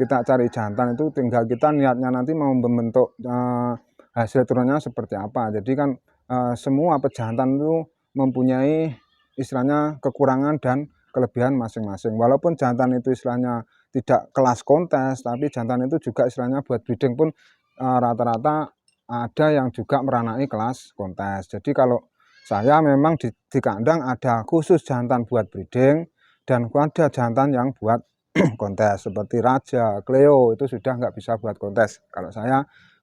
kita cari jantan itu tinggal kita niatnya nanti mau membentuk hasil turunnya seperti apa. Jadi kan semua pejantan itu mempunyai istilahnya kekurangan dan kelebihan masing-masing. Walaupun jantan itu istilahnya tidak kelas kontes, tapi jantan itu juga istilahnya buat breeding pun rata-rata ada yang juga meranai kelas kontes. Jadi kalau saya memang di kandang ada khusus jantan buat breeding dan ada jantan yang buat kontes seperti Raja, Cleo itu sudah nggak bisa buat kontes.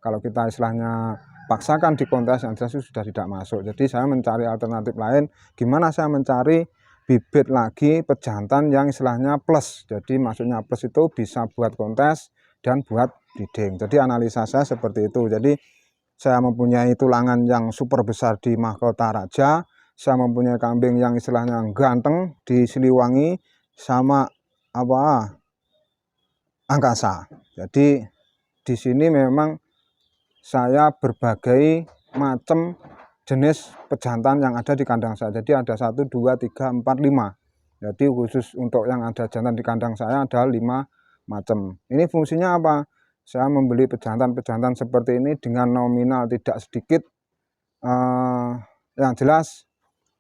Kalau kita istilahnya paksakan di kontes yang jelas itu sudah tidak masuk. Jadi saya mencari alternatif lain. Gimana saya mencari bibit lagi pejantan yang istilahnya plus. Jadi maksudnya plus itu bisa buat kontes dan buat breeding. Jadi analisa saya seperti itu. Jadi saya mempunyai tulangan yang super besar di mahkota Raja. Saya mempunyai kambing yang istilahnya ganteng di Siliwangi sama angkasa. Jadi di sini memang saya berbagai macam jenis pejantan yang ada di kandang saya. Jadi ada 1, 2, 3, 4, 5. Jadi khusus untuk yang ada jantan di kandang saya ada 5 macam. Ini fungsinya apa? Saya membeli pejantan-pejantan seperti ini dengan nominal tidak sedikit. Yang jelas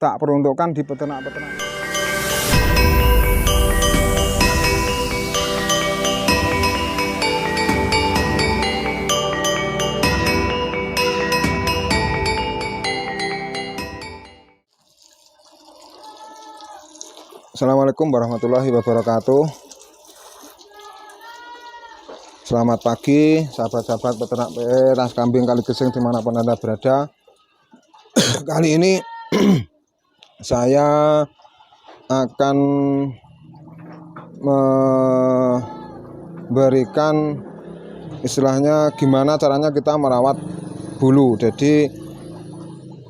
tak peruntukkan di peternak-peternak. Assalamualaikum warahmatullahi wabarakatuh. Selamat pagi sahabat-sahabat peternak ras kambing Kaligesing dimanapun Anda berada. Kali ini saya akan memberikan istilahnya gimana caranya kita merawat bulu. Jadi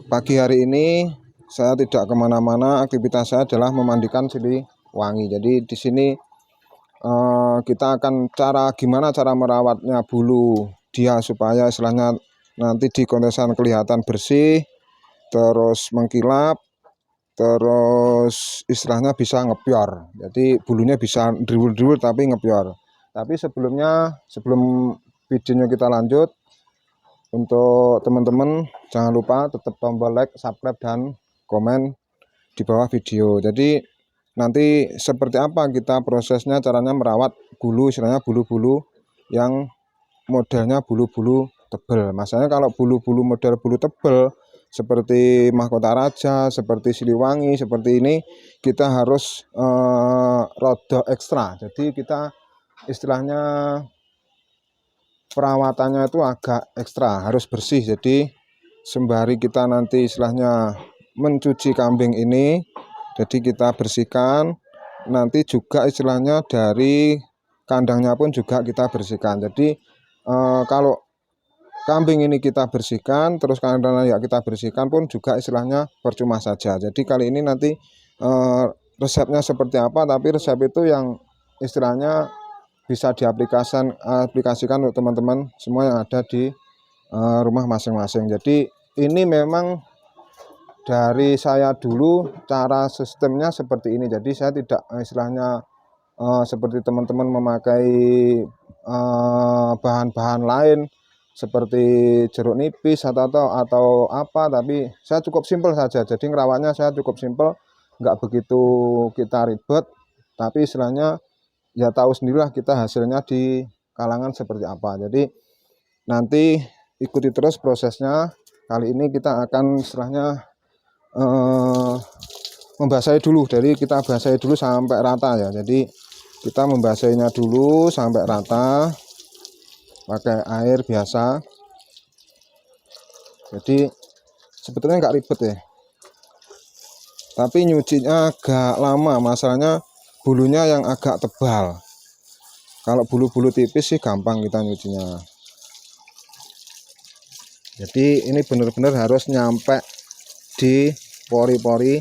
pagi hari ini saya tidak kemana-mana, aktivitas saya adalah memandikan Siliwangi. Jadi di sini kita akan gimana cara merawatnya bulu dia supaya istilahnya nanti di kontesan kelihatan bersih, terus mengkilap, terus istilahnya bisa ngepior. Jadi bulunya bisa driwul-driwul tapi ngepior. Tapi sebelum videonya kita lanjut, untuk teman-teman jangan lupa tetap tombol like, subscribe, dan komen di bawah video. Jadi nanti seperti apa kita prosesnya, caranya merawat bulu, istilahnya bulu-bulu yang modelnya bulu-bulu tebal. Masalahnya kalau bulu-bulu model bulu tebal seperti mahkota Raja, seperti Siliwangi, seperti ini kita harus rodo ekstra. Jadi kita istilahnya perawatannya itu agak ekstra, harus bersih. Jadi sembari kita nanti istilahnya mencuci kambing ini, jadi kita bersihkan. Nanti juga istilahnya dari kandangnya pun juga kita bersihkan. Jadi kalau kambing ini kita bersihkan, terus kandangnya ya kita bersihkan pun juga istilahnya percuma saja. Jadi kali ini nanti resepnya seperti apa, tapi resep itu yang istilahnya bisa diaplikasikan untuk teman-teman semua yang ada di rumah masing-masing. Jadi ini memang dari saya dulu cara sistemnya seperti ini. Jadi saya tidak istilahnya seperti teman-teman memakai bahan-bahan lain seperti jeruk nipis atau apa, tapi saya cukup simpel saja. Jadi ngerawatnya saya cukup simpel, nggak begitu kita ribet, tapi istilahnya ya tahu sendirilah kita hasilnya di kalangan seperti apa. Jadi nanti ikuti terus prosesnya. Kali ini kita akan istilahnya membasahi dulu. Jadi kita basahi dulu sampai rata ya. Jadi kita membasahinya dulu sampai rata pakai air biasa. Jadi sebetulnya nggak ribet ya, tapi nyucinya agak lama. Masalahnya bulunya yang agak tebal. Kalau bulu-bulu tipis sih gampang kita nyucinya. Jadi ini benar-benar harus nyampe di pori-pori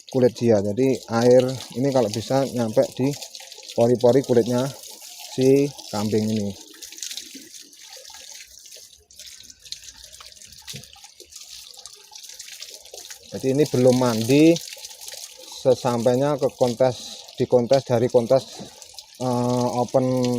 kulit dia. Jadi air ini kalau bisa nyampe di pori-pori kulitnya si kambing ini. Jadi ini belum mandi, sesampainya ke kontes, di kontes, dari kontes open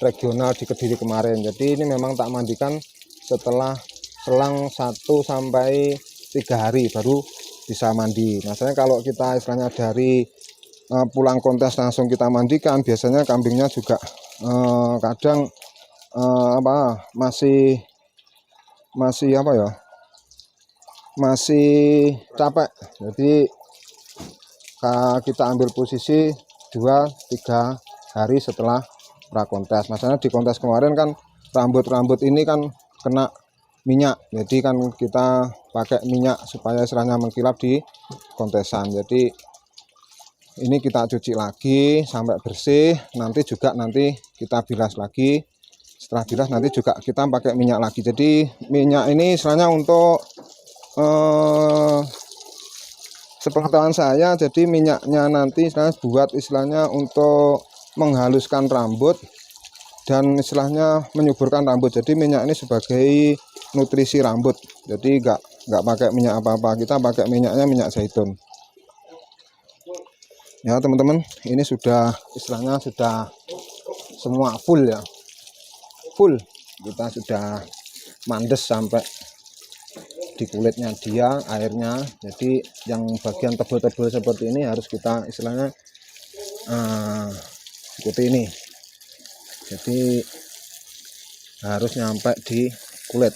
regional di Kediri kemarin. Jadi ini memang tak mandikan setelah selang 1 sampai 3 hari baru bisa mandi. Maksudnya kalau kita istilahnya dari pulang kontes langsung kita mandikan, biasanya kambingnya juga kadang masih apa ya, masih capek. Jadi kita ambil posisi 2-3 hari setelah prakontes. Maksudnya di kontes kemarin kan rambut-rambut ini kan kena minyak, jadi kan kita pakai minyak supaya istilahnya mengkilap di kontesan. Jadi ini kita cuci lagi sampai bersih, nanti kita bilas lagi. Setelah bilas nanti juga kita pakai minyak lagi. Jadi minyak ini istilahnya untuk sepengetahuan saya, jadi minyaknya nanti istilahnya buat istilahnya untuk menghaluskan rambut dan istilahnya menyuburkan rambut. Jadi minyak ini sebagai nutrisi rambut, jadi nggak pakai minyak apa-apa, kita pakai minyaknya minyak zaitun ya teman-teman. Ini sudah istilahnya sudah semua full ya, full, kita sudah mandes sampai di kulitnya dia, airnya. Jadi yang bagian tebal-tebal seperti ini harus kita istilahnya seperti ini, jadi harus nyampe di kulit,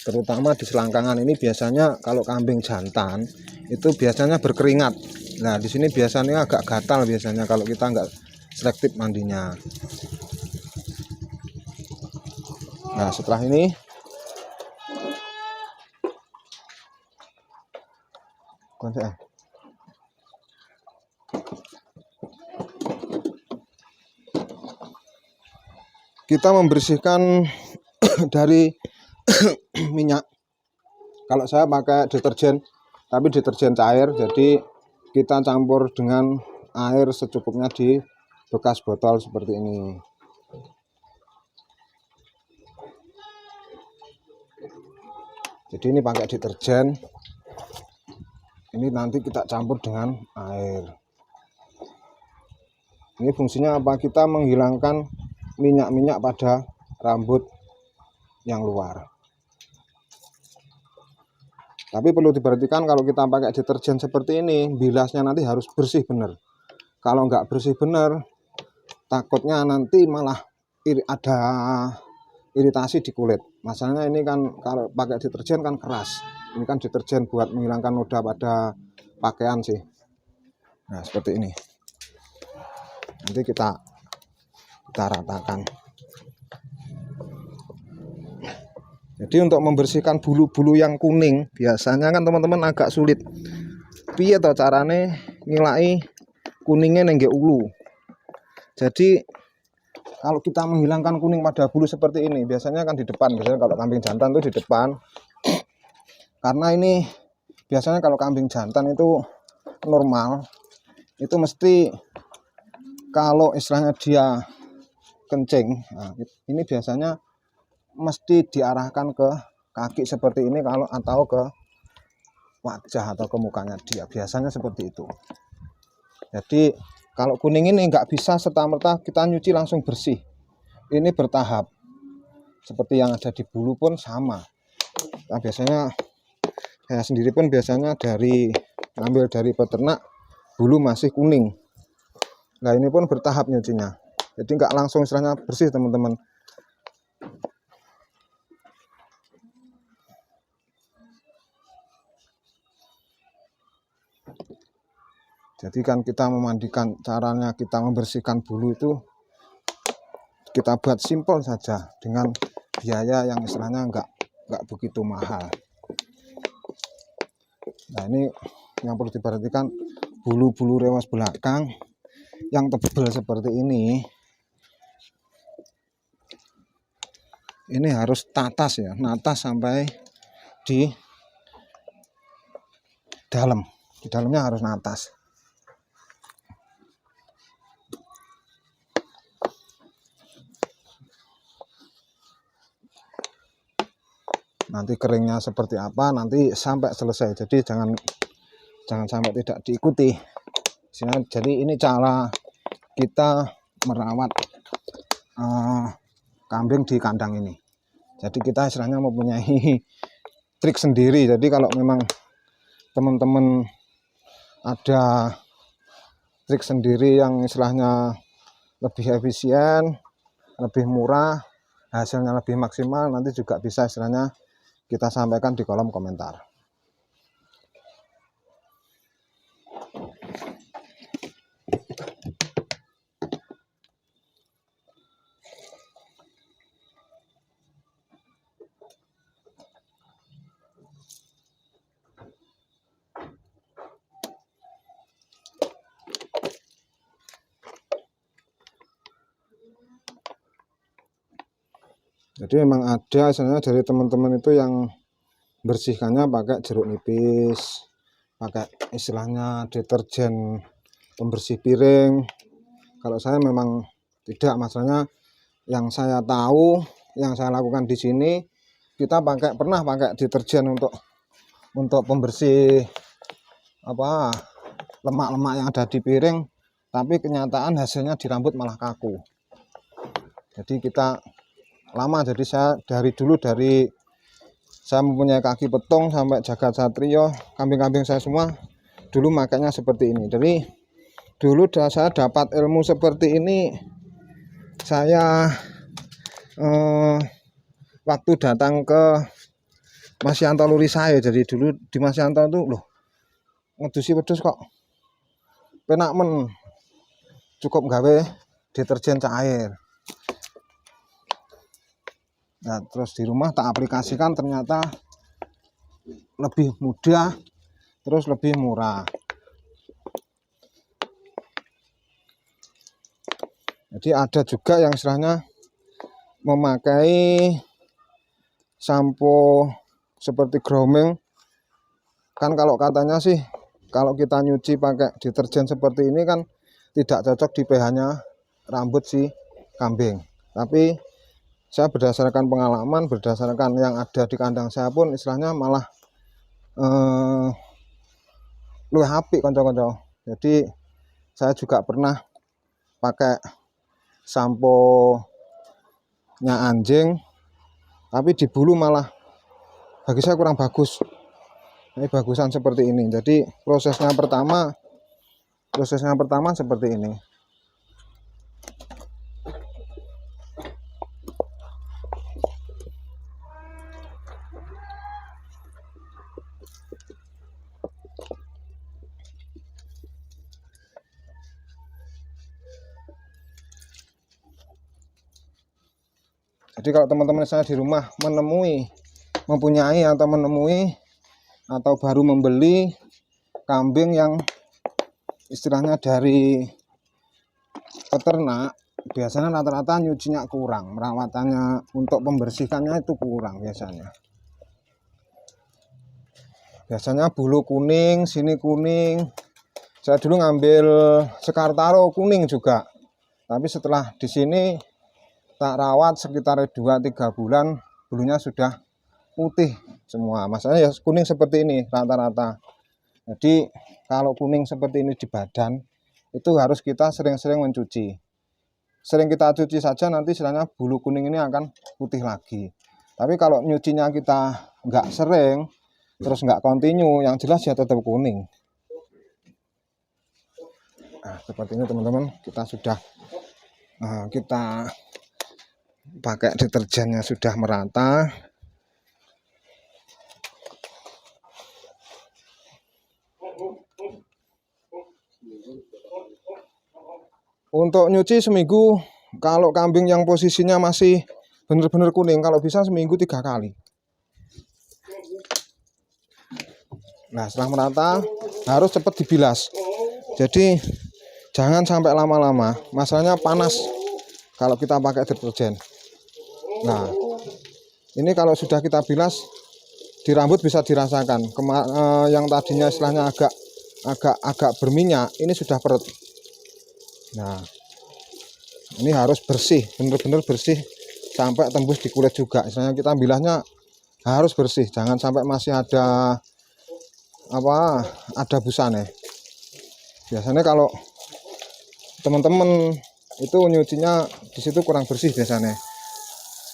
terutama di selangkangan. Ini biasanya kalau kambing jantan itu biasanya berkeringat. Nah di sini biasanya agak gatal biasanya kalau kita nggak selektif mandinya. Nah setelah ini kita membersihkan dari minyak. Kalau saya pakai deterjen, tapi deterjen cair, jadi kita campur dengan air secukupnya di bekas botol seperti ini. Jadi ini pakai deterjen, ini nanti kita campur dengan air. Ini fungsinya apa? Kita menghilangkan minyak-minyak pada rambut yang luar. Tapi perlu diperhatikan kalau kita pakai deterjen seperti ini, bilasnya nanti harus bersih benar. Kalau nggak bersih benar, takutnya nanti malah ada iritasi di kulit. Masalahnya ini kan kalau pakai deterjen kan keras. Ini kan deterjen buat menghilangkan noda pada pakaian sih. Nah seperti ini. Nanti kita ratakan. Jadi untuk membersihkan bulu-bulu yang kuning biasanya kan teman-teman agak sulit. Piye toh carane ngilai kuningnya nengge ulu. Jadi kalau kita menghilangkan kuning pada bulu seperti ini, biasanya kan di depan. Biasanya kalau kambing jantan itu di depan. Karena ini biasanya kalau kambing jantan itu normal, itu mesti kalau istilahnya dia kencing, nah, ini biasanya mesti diarahkan ke kaki seperti ini kalau atau ke wajah atau ke mukanya dia, biasanya seperti itu. Jadi kalau kuning ini nggak bisa serta-merta kita nyuci langsung bersih, ini bertahap. Seperti yang ada di bulu pun sama. Nah, biasanya saya sendiri pun biasanya ambil dari peternak bulu masih kuning. Nah ini pun bertahap nyucinya, jadi nggak langsung istilahnya bersih teman-teman. Jadi kan kita memandikan, caranya kita membersihkan bulu itu kita buat simpel saja dengan biaya yang istilahnya nggak begitu mahal. Nah ini yang perlu diperhatikan, bulu-bulu rewas belakang yang tebal seperti ini harus tatas ya, natas sampai di dalam. Di dalamnya harus natas. Nanti keringnya seperti apa nanti sampai selesai. Jadi jangan sampai tidak diikuti. Jadi ini cara kita merawat kambing di kandang ini. Jadi kita istilahnya mempunyai trik sendiri. Jadi kalau memang teman-teman ada trik sendiri yang istilahnya lebih efisien, lebih murah, hasilnya lebih maksimal, nanti juga bisa istilahnya kita sampaikan di kolom komentar. Jadi memang ada sebenarnya dari teman-teman itu yang bersihkannya pakai jeruk nipis, pakai istilahnya deterjen pembersih piring. Kalau saya memang tidak, masalahnya yang saya tahu, yang saya lakukan di sini, kita pernah pakai deterjen untuk pembersih apa lemak-lemak yang ada di piring, tapi kenyataan hasilnya di rambut malah kaku. Jadi kita lama, jadi saya dari saya mempunyai kaki petung sampai jagat satrio, kambing-kambing saya semua dulu makanya seperti ini. Jadi dulu saya dapat ilmu seperti ini, saya waktu datang ke Mas Yanto Luri saya. Jadi dulu di Mas Yanto itu loh, ngedusi wedhus kok penak men, cukup gawe deterjen cair. Nah, terus di rumah tak aplikasikan, ternyata lebih mudah, terus lebih murah. Jadi ada juga yang istilahnya memakai sampo seperti grooming. Kan kalau katanya sih, kalau kita nyuci pakai deterjen seperti ini kan tidak cocok di pH-nya rambut si kambing. Tapi saya berdasarkan pengalaman, berdasarkan yang ada di kandang saya pun istilahnya malah luwih apik kanca-kanca. Jadi saya juga pernah pakai sampo-nya anjing, tapi di bulu malah bagi saya kurang bagus. Ini bagusan seperti ini. Jadi prosesnya pertama seperti ini. Jadi kalau teman-teman saya di rumah mempunyai atau menemui atau baru membeli kambing yang istilahnya dari peternak, biasanya rata-rata nyucinya kurang, perawatannya untuk pembersihkannya itu kurang biasanya. Biasanya bulu kuning, sini kuning. Saya dulu ngambil Sekartaro kuning juga, tapi setelah di sini tak rawat sekitar 2-3 bulan, bulunya sudah putih semua. Masalahnya ya kuning seperti ini rata-rata. Jadi kalau kuning seperti ini di badan, itu harus kita sering-sering mencuci. Sering kita cuci saja, nanti istilahnya bulu kuning ini akan putih lagi. Tapi kalau nyucinya kita nggak sering, terus nggak kontinu, yang jelas ya tetap kuning. Nah, seperti ini teman-teman, kita sudah kita pakai deterjennya sudah merata. Untuk nyuci seminggu, kalau kambing yang posisinya masih benar-benar kuning, kalau bisa seminggu 3 kali. Nah, setelah merata harus cepat dibilas. Jadi jangan sampai lama-lama, masalahnya panas kalau kita pakai deterjen. Nah, ini kalau sudah kita bilas di rambut bisa dirasakan. Yang tadinya istilahnya agak berminyak, ini sudah peret. Nah, ini harus bersih, benar-benar bersih sampai tembus di kulit juga. Istilahnya kita bilahnya harus bersih, jangan sampai masih ada busanya. Biasanya kalau teman-teman itu nyucinya di situ kurang bersih biasanya.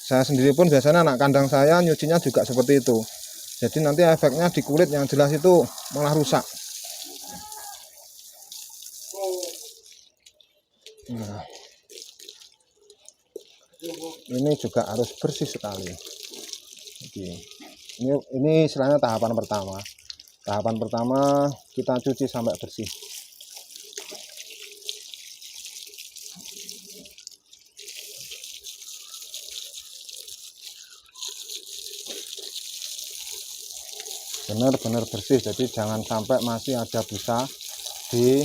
Saya sendiri pun biasanya anak kandang saya nyucinya juga seperti itu. Jadi nanti efeknya di kulit yang jelas itu malah rusak. Nah, ini juga harus bersih sekali. Ini istilahnya tahapan pertama. Tahapan pertama kita cuci sampai bersih. Benar-benar bersih, jadi jangan sampai masih ada busa di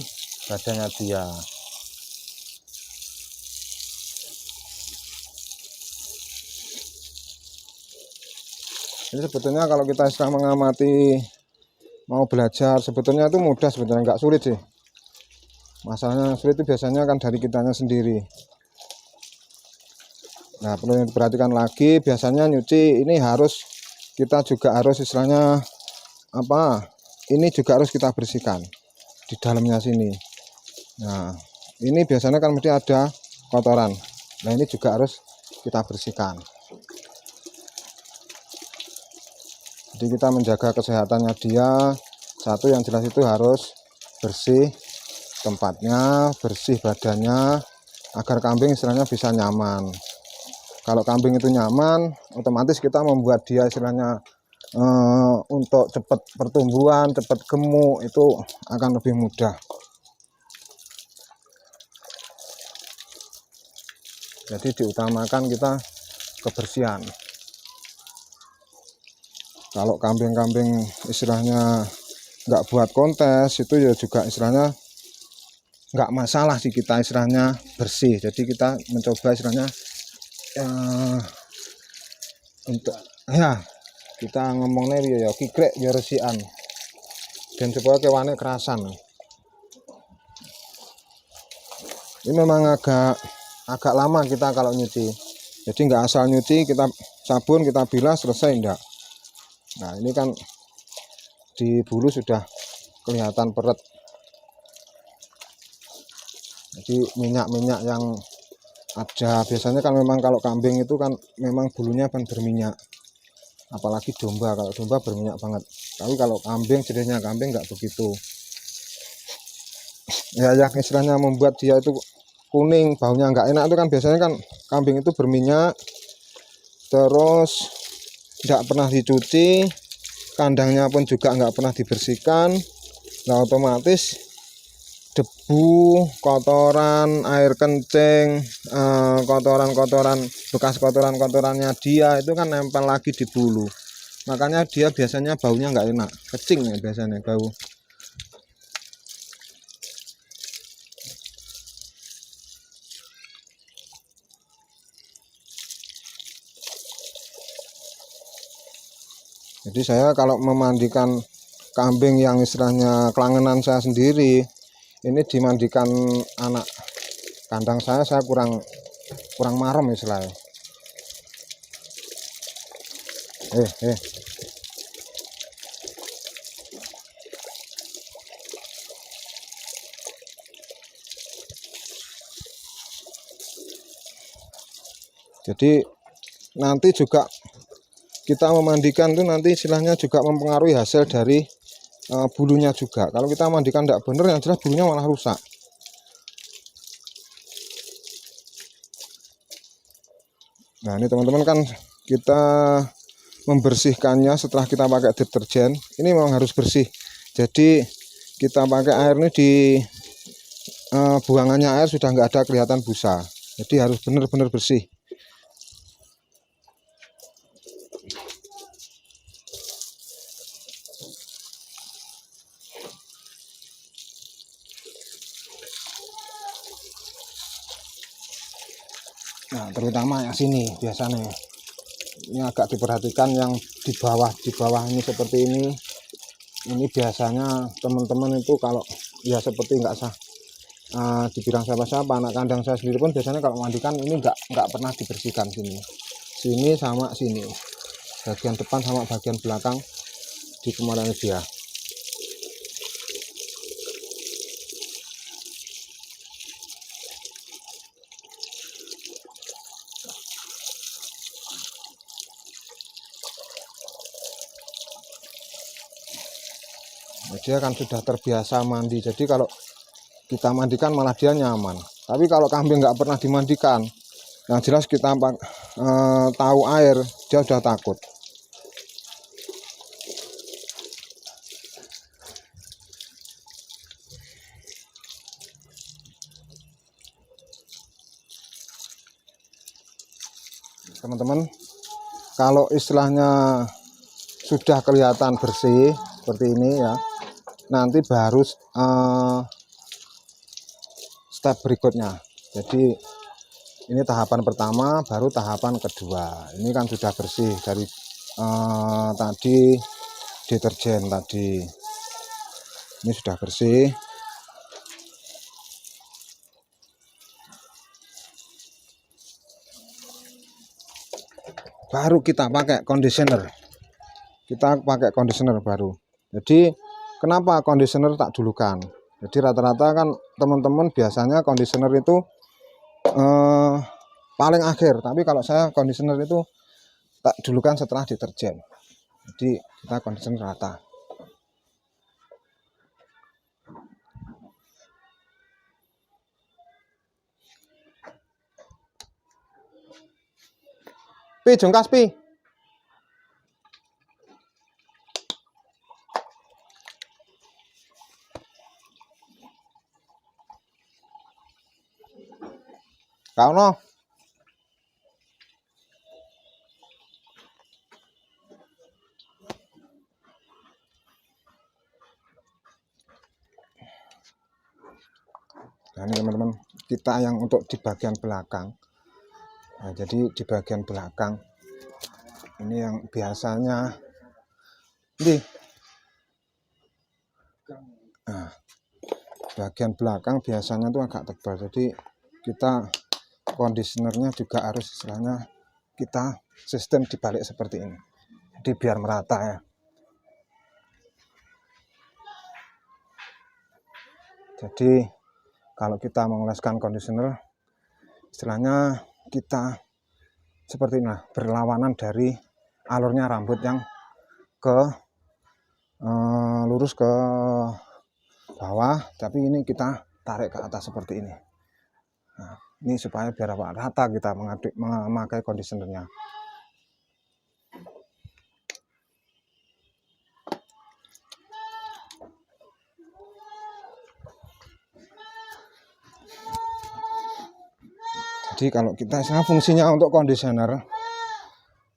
badannya dia. Jadi sebetulnya kalau kita sedang mengamati, mau belajar, sebetulnya itu mudah, sebetulnya nggak sulit sih. Masalahnya sulit itu biasanya kan dari kitanya sendiri. Nah, perlu diperhatikan lagi, biasanya nyuci ini harus kita juga harus istilahnya apa? Ini juga harus kita bersihkan di dalamnya sini. Nah, ini biasanya kan mesti ada kotoran. Nah, ini juga harus kita bersihkan. Jadi kita menjaga kesehatannya dia. Satu yang jelas itu harus bersih tempatnya, bersih badannya, agar kambing istilahnya bisa nyaman. Kalau kambing itu nyaman, otomatis kita membuat dia istilahnya untuk cepat pertumbuhan, cepat gemuk, itu akan lebih mudah. Jadi diutamakan kita kebersihan. Kalau kambing-kambing istilahnya nggak buat kontes, itu ya juga istilahnya nggak masalah sih, kita istilahnya bersih. Jadi kita mencoba istilahnya untuk ya kita ngomongnya ya kikrek ya resian, dan supaya kewane kerasan. Ini memang agak lama kita kalau nyuci, jadi nggak asal nyuci kita sabun kita bilas selesai, enggak. Nah, ini kan di bulu sudah kelihatan peret. Jadi minyak-minyak yang ada biasanya kan memang kalau kambing itu kan memang bulunya kan berminyak. Apalagi domba, kalau domba berminyak banget. Tapi kalau kambing, jenisnya kambing nggak begitu. Ya yang istilahnya membuat dia itu kuning, baunya nggak enak itu kan biasanya kan kambing itu berminyak, terus nggak pernah dicuci, kandangnya pun juga nggak pernah dibersihkan. Nah, otomatis debu, kotoran, air kencing, kotoran-kotoran, bekas kotoran-kotorannya dia itu kan nempel lagi di bulu. Makanya dia biasanya baunya nggak enak, kecing ya biasanya bau. Jadi saya kalau memandikan kambing yang istilahnya kelangenan saya sendiri, ini dimandikan anak kandang saya kurang marem istilahnya. Jadi nanti juga kita memandikan itu nanti istilahnya juga mempengaruhi hasil dari bulunya juga. Kalau kita mandikan tidak benar, yang jelas bulunya malah rusak. Nah, ini teman-teman kan kita membersihkannya setelah kita pakai deterjen. Ini memang harus bersih. Jadi kita pakai air ini di buangannya air sudah nggak ada kelihatan busa. Jadi harus benar-benar bersih. Nah, terutama yang sini biasanya ini agak diperhatikan, yang di bawah ini seperti ini. Ini biasanya teman-teman itu kalau ya seperti nggak sah dibilang siapa-siapa, anak kandang saya sendiri pun biasanya kalau mandikan ini nggak pernah dibersihkan. Sini sama sini, bagian depan sama bagian belakang di kemarin dia. Dia kan sudah terbiasa mandi, jadi kalau kita mandikan malah dia nyaman. Tapi kalau kambing nggak pernah dimandikan, yang jelas kita tahu air, dia sudah takut. Teman-teman, kalau istilahnya sudah kelihatan bersih seperti ini ya, nanti baru step berikutnya. Jadi ini tahapan pertama, baru tahapan kedua. Ini kan sudah bersih dari tadi deterjen tadi. Ini sudah bersih. Baru kita pakai conditioner. Kita pakai conditioner baru. Jadi kenapa conditioner tak dulukan? Jadi rata-rata kan teman-teman biasanya conditioner itu paling akhir. Tapi kalau saya conditioner itu tak dulukan setelah deterjen. Jadi kita conditioner rata. Pi, jongkas pi. Kau no. Nah, ini teman-teman, kita yang untuk di bagian belakang. Nah, jadi di bagian belakang ini yang biasanya bagian belakang biasanya tuh agak tebal. Jadi kita kondisionernya juga harus istilahnya kita sistem dibalik seperti ini. Jadi biar merata ya. Jadi kalau kita mengoleskan kondisioner, istilahnya kita seperti ini, berlawanan dari alurnya rambut yang lurus ke bawah, tapi ini kita tarik ke atas seperti ini. Nah, ini supaya biar rata kita memakai kondisionernya. Jadi kalau kita fungsinya untuk kondisioner,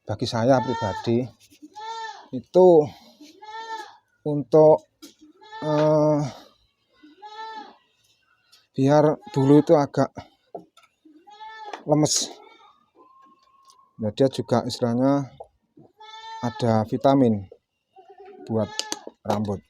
bagi saya pribadi itu untuk biar bulu itu agak lemes. Nah, dia juga istilahnya ada vitamin buat rambut.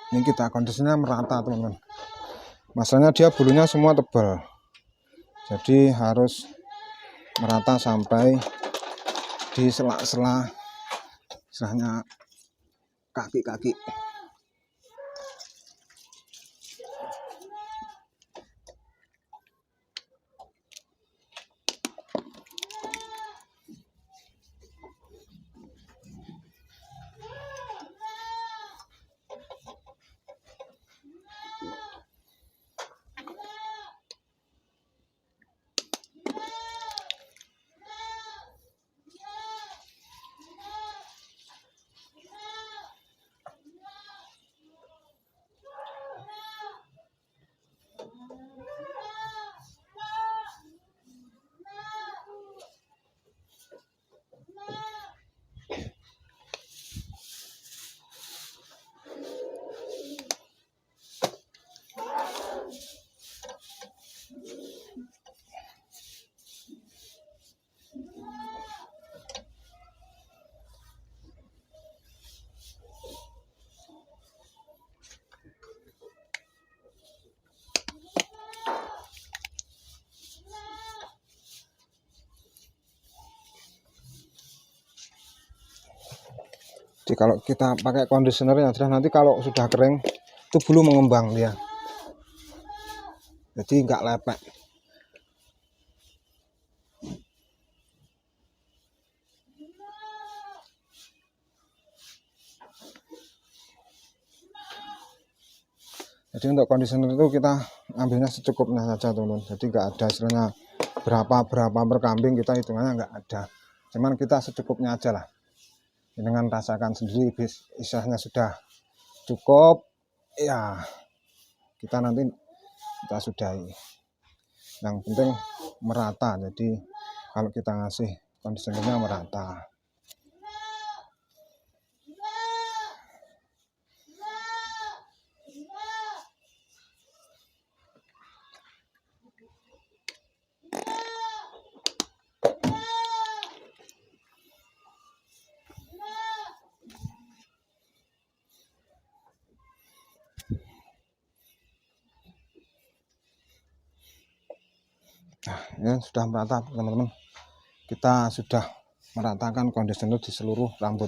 Ini kita kondisinya merata teman-teman. Masalahnya dia bulunya semua tebal, jadi harus merata sampai di sela-sela istilahnya kaki-kaki. Jadi kalau kita pakai conditioner ya jelas nanti kalau sudah kering itu bulu mengembang dia. Jadi nggak lepek. Jadi untuk conditioner itu kita ambilnya secukupnya saja teman-teman. Jadi nggak ada istilahnya berapa per kambing, kita hitungannya nggak ada. Cuman kita secukupnya aja lah. Dengan rasakan sendiri istilahnya sudah cukup ya, kita nanti kita sudahi. Yang penting merata, jadi kalau kita ngasih kondisionernya merata. Nah, ini sudah merata teman-teman. Kita sudah meratakan kondisioner di seluruh rambut.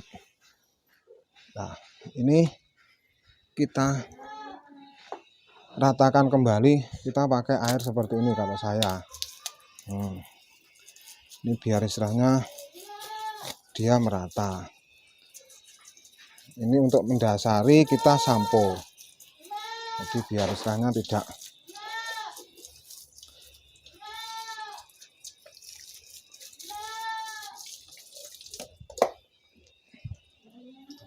Nah, ini kita ratakan kembali, kita pakai air seperti ini kalau saya. Ini biar istilahnya dia merata. Ini untuk mendasari kita sampo. Jadi biar istilahnya tidak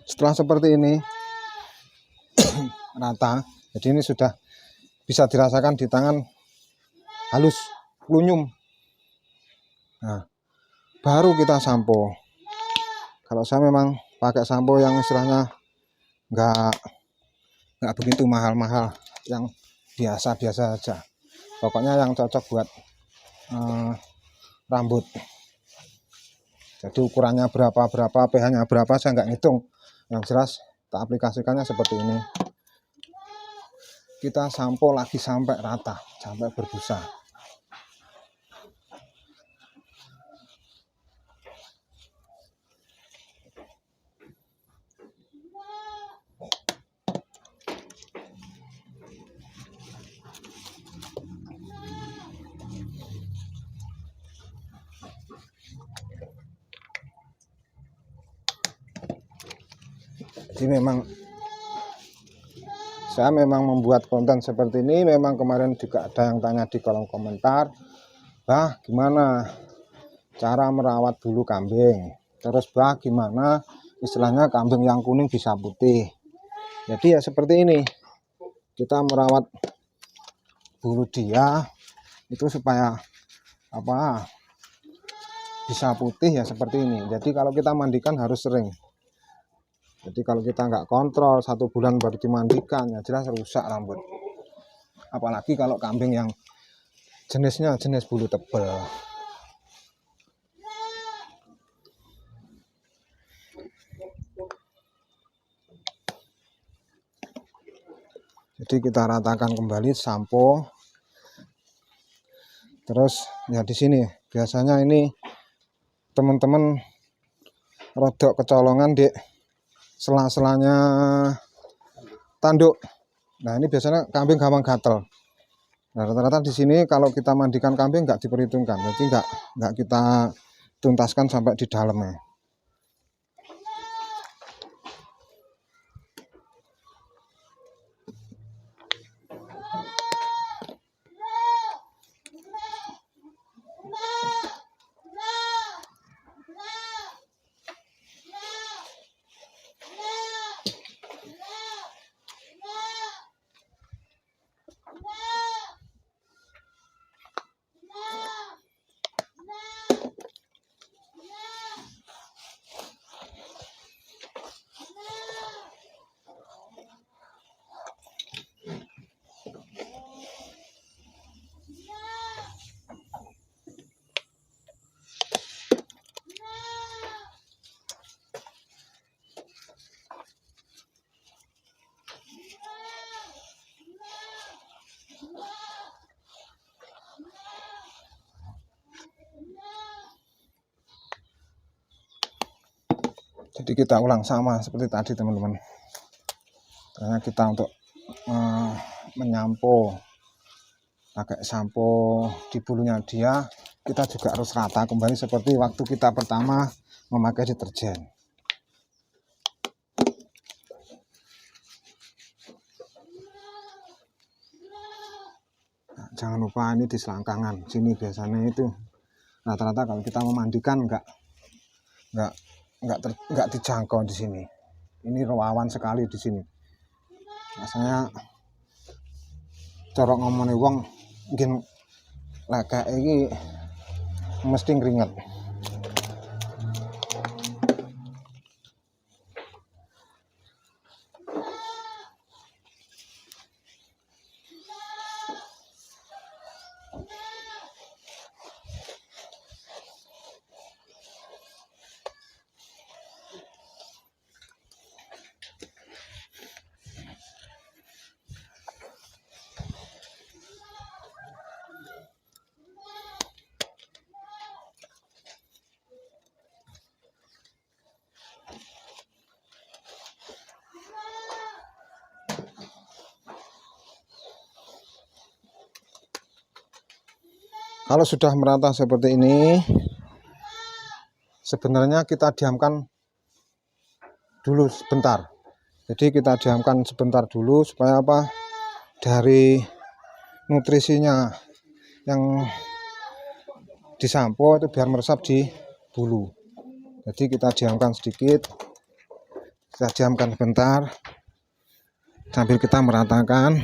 setelah seperti ini rata, jadi ini sudah bisa dirasakan di tangan halus, lunyum. Nah, baru kita sampo. Kalau saya memang pakai sampo yang istilahnya nggak begitu mahal-mahal, yang biasa-biasa saja. Pokoknya yang cocok buat rambut. Jadi ukurannya berapa, pH-nya berapa saya nggak ngitung. Yang jelas kita aplikasikannya seperti ini. Kita sampo lagi sampai rata, sampai berbusa. Jadi memang saya membuat konten seperti ini, memang kemarin juga ada yang tanya di kolom komentar, bah gimana cara merawat bulu kambing, terus bah gimana istilahnya kambing yang kuning bisa putih. Jadi ya seperti ini, kita merawat bulu dia itu supaya apa bisa putih ya seperti ini. Jadi kalau kita mandikan harus sering. Jadi kalau kita nggak kontrol 1 bulan baru dimandikan, ya jelas rusak rambut. Apalagi kalau kambing yang jenisnya jenis bulu tebal. Jadi kita ratakan kembali sampo. Terus ya di sini biasanya ini teman-teman rodok kecolongan di sela-selanya tanduk. Nah ini biasanya kambing gampang gatel. Nah rata-rata di sini kalau kita mandikan kambing nggak diperhitungkan, jadi nggak kita tuntaskan sampai di dalamnya. Jadi kita ulang sama seperti tadi teman-teman. Karena kita untuk menyampo pakai sampo di bulunya dia, kita juga harus rata kembali seperti waktu kita pertama memakai deterjen. Nah, jangan lupa ini di selangkangan sini biasanya itu rata-rata kalau kita memandikan nggak dijangkau di sini. Ini rawan sekali di sini. Rasanya corok ngomongin wong mungkin lagak ini mesti ngeringet. Kalau sudah merata seperti ini, sebenarnya kita diamkan dulu sebentar. Jadi kita diamkan sebentar dulu supaya apa? Dari nutrisinya yang disampo itu biar meresap di bulu. Jadi kita diamkan sedikit, kita diamkan sebentar sambil kita meratakan.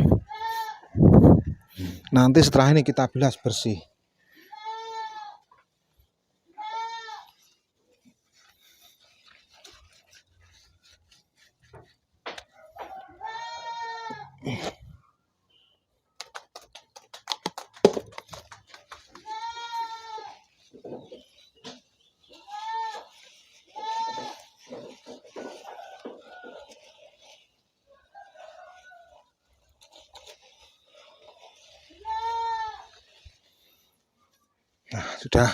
Nanti setelah ini kita bilas bersih. Nah, sudah,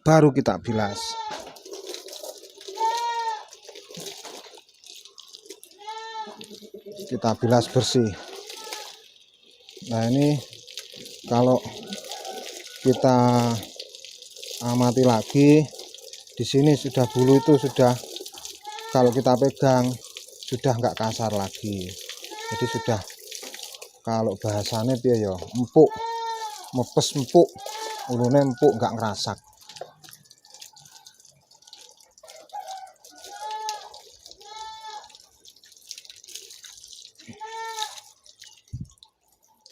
baru kita bilas. Kita bilas bersih. Nah, ini kalau kita amati lagi, di sini sudah bulu itu sudah, kalau kita pegang sudah nggak kasar lagi. Jadi sudah, kalau bahasanya dia ya empuk, mepes empuk, ulune empuk, nggak ngerasak.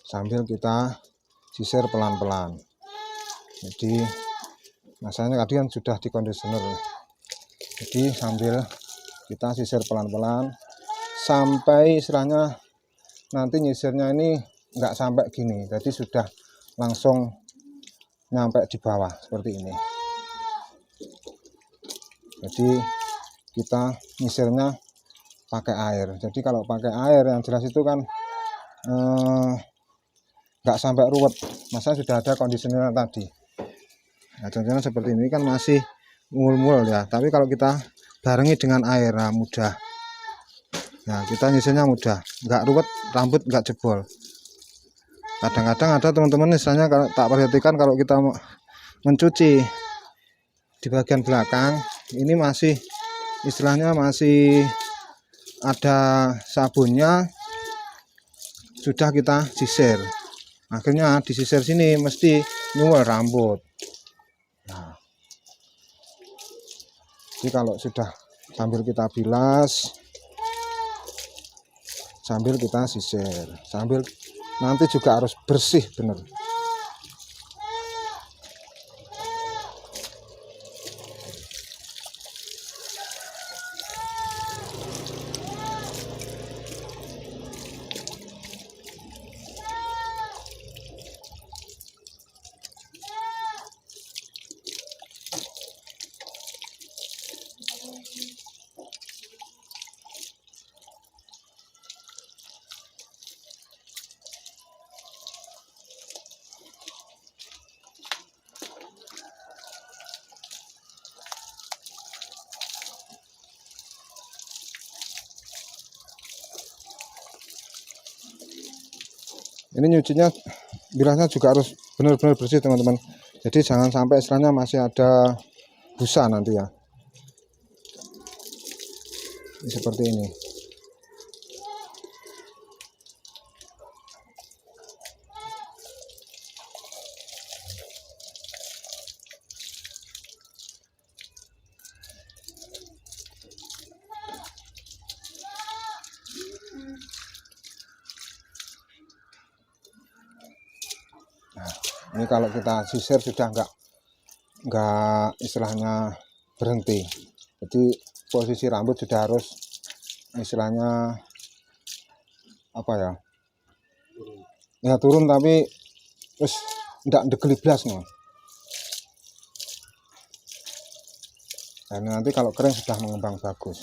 Sambil kita sisir pelan-pelan. Jadi masanya tadi kan sudah dikondisioner. Jadi sambil kita sisir pelan-pelan sampai istilahnya nanti nyisirnya ini nggak sampai gini. Jadi sudah langsung nyampe di bawah seperti ini. Jadi kita nyisirnya pakai air. Jadi kalau pakai air yang jelas itu kan nggak sampai ruwet, masa sudah ada kondisioner tadi. Nah, contohnya seperti ini kan masih mul-mul ya, tapi kalau kita barengi dengan air, nah mudah. Nah, kita nyisirnya mudah, nggak ruwet, rambut nggak jebol. Kadang-kadang ada teman-teman misalnya kalau tak perhatikan, kalau kita mencuci di bagian belakang ini masih istilahnya masih ada sabunnya, sudah kita sisir. Akhirnya di sisir sini mesti nyuwel rambut. Nah, jadi kalau sudah sambil kita bilas, sambil kita sisir, sambil nanti juga harus bersih bener. Ini nyucinya bilasnya juga harus benar-benar bersih teman-teman. Jadi jangan sampai istilahnya masih ada busa nanti ya. Ini seperti ini. Ini kalau kita sisir sudah enggak istilahnya berhenti. Jadi posisi rambut sudah harus istilahnya apa ya? Ya turun tapi terus enggak degeliblas nih. Dan nanti kalau kering sudah mengembang bagus.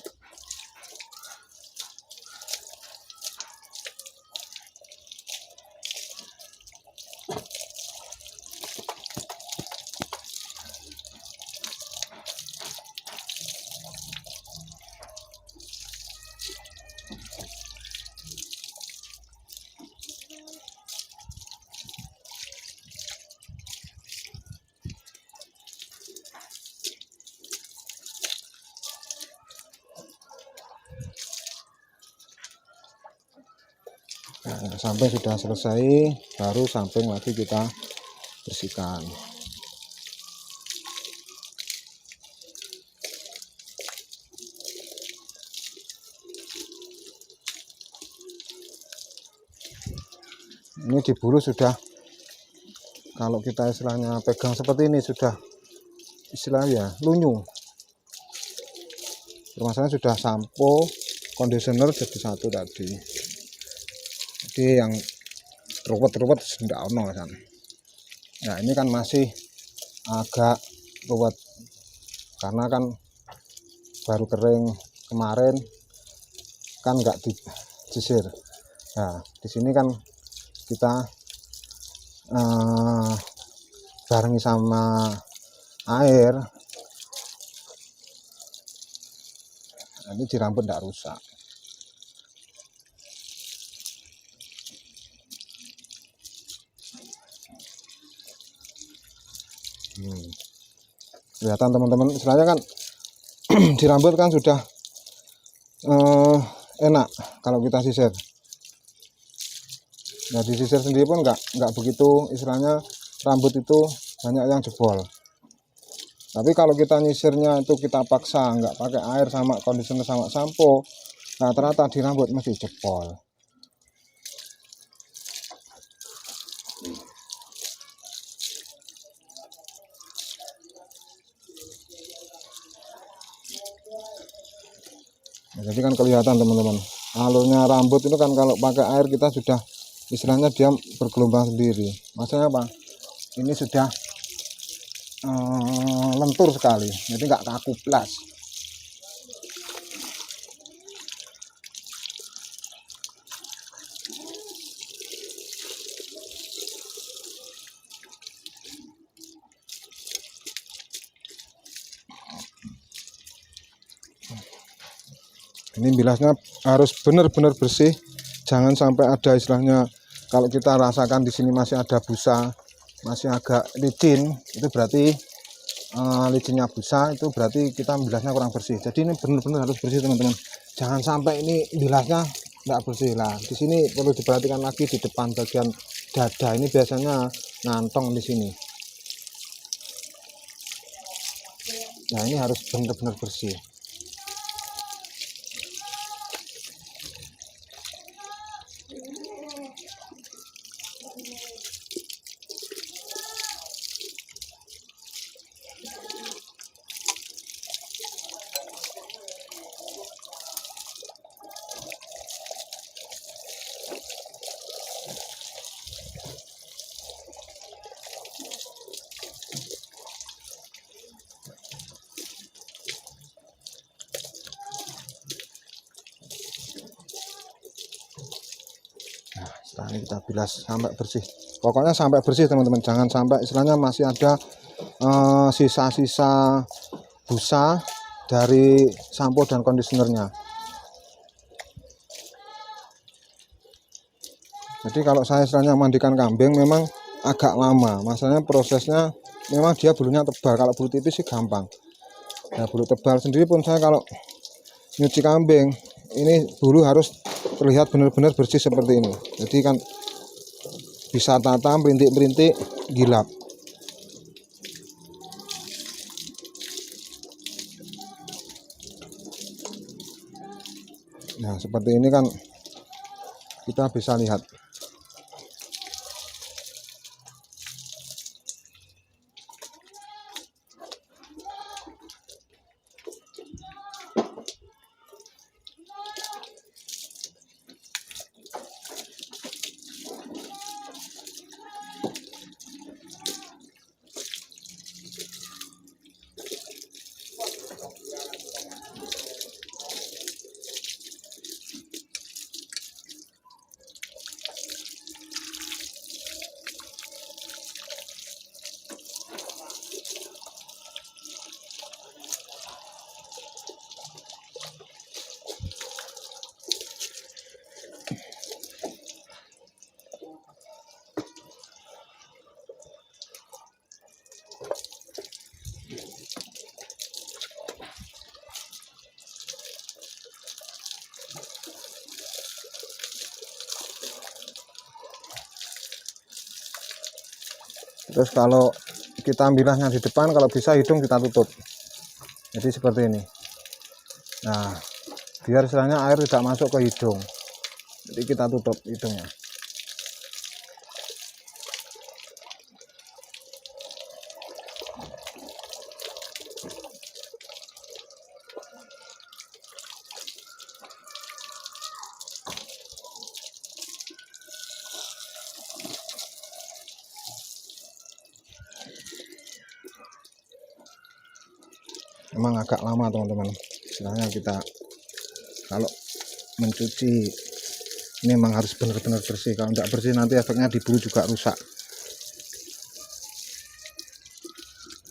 Nah, sampai sudah selesai baru samping lagi kita bersihkan. Ini di bulu sudah, kalau kita istilahnya pegang seperti ini sudah istilahnya lunyu. Permasalahannya sudah sampo, conditioner jadi satu tadi. Jadi yang ruwet-ruwet tidak ono kan. Nah ini kan masih agak ruwet karena kan baru kering kemarin kan nggak disisir. Nah di sini kan kita barengi sama air, nanti di rambut tidak rusak. Kelihatan teman-teman, istilahnya kan di rambut kan sudah enak kalau kita sisir. Nah di sisir sendiri pun nggak begitu istilahnya rambut itu banyak yang jebol. Tapi kalau kita nyisirnya itu kita paksa nggak pakai air sama conditioner sama sampo, nah ternyata di rambut mesti jebol. Nah, jadi kan kelihatan teman-teman, alurnya rambut itu kan kalau pakai air kita sudah istilahnya dia bergelombang sendiri. Maksudnya apa? Ini sudah lentur sekali, jadi nggak kaku plus. Ini bilasnya harus benar-benar bersih, jangan sampai ada istilahnya kalau kita rasakan di sini masih ada busa, masih agak licin, itu berarti licinnya busa, itu berarti kita bilasnya kurang bersih. Jadi ini benar-benar harus bersih teman-teman, jangan sampai ini bilasnya tidak bersih. Lah di sini perlu diperhatikan lagi di depan bagian dada ini biasanya ngantong di sini. Nah ini harus benar-benar bersih. Nah ini kita bilas sampai bersih, pokoknya sampai bersih teman-teman, jangan sampai istilahnya masih ada sisa-sisa busa dari sampo dan kondisionernya. Jadi kalau saya istilahnya mandikan kambing memang agak lama, masalahnya prosesnya memang dia bulunya tebal. Kalau bulu tipis sih gampang. Nah, bulu tebal sendiri pun saya kalau nyuci kambing ini bulu harus terlihat benar-benar bersih seperti ini. Jadi kan bisa tata perintik-perintik gilap. Nah, seperti ini kan kita bisa lihat. Terus kalau kita ambilnya di depan, kalau bisa hidung kita tutup. Jadi seperti ini. Nah, biar istilahnya air tidak masuk ke hidung. Jadi kita tutup hidungnya. Memang agak lama teman-teman, istilahnya kita kalau mencuci ini memang harus benar-benar bersih. Kalau tidak bersih nanti efeknya di bulu juga rusak.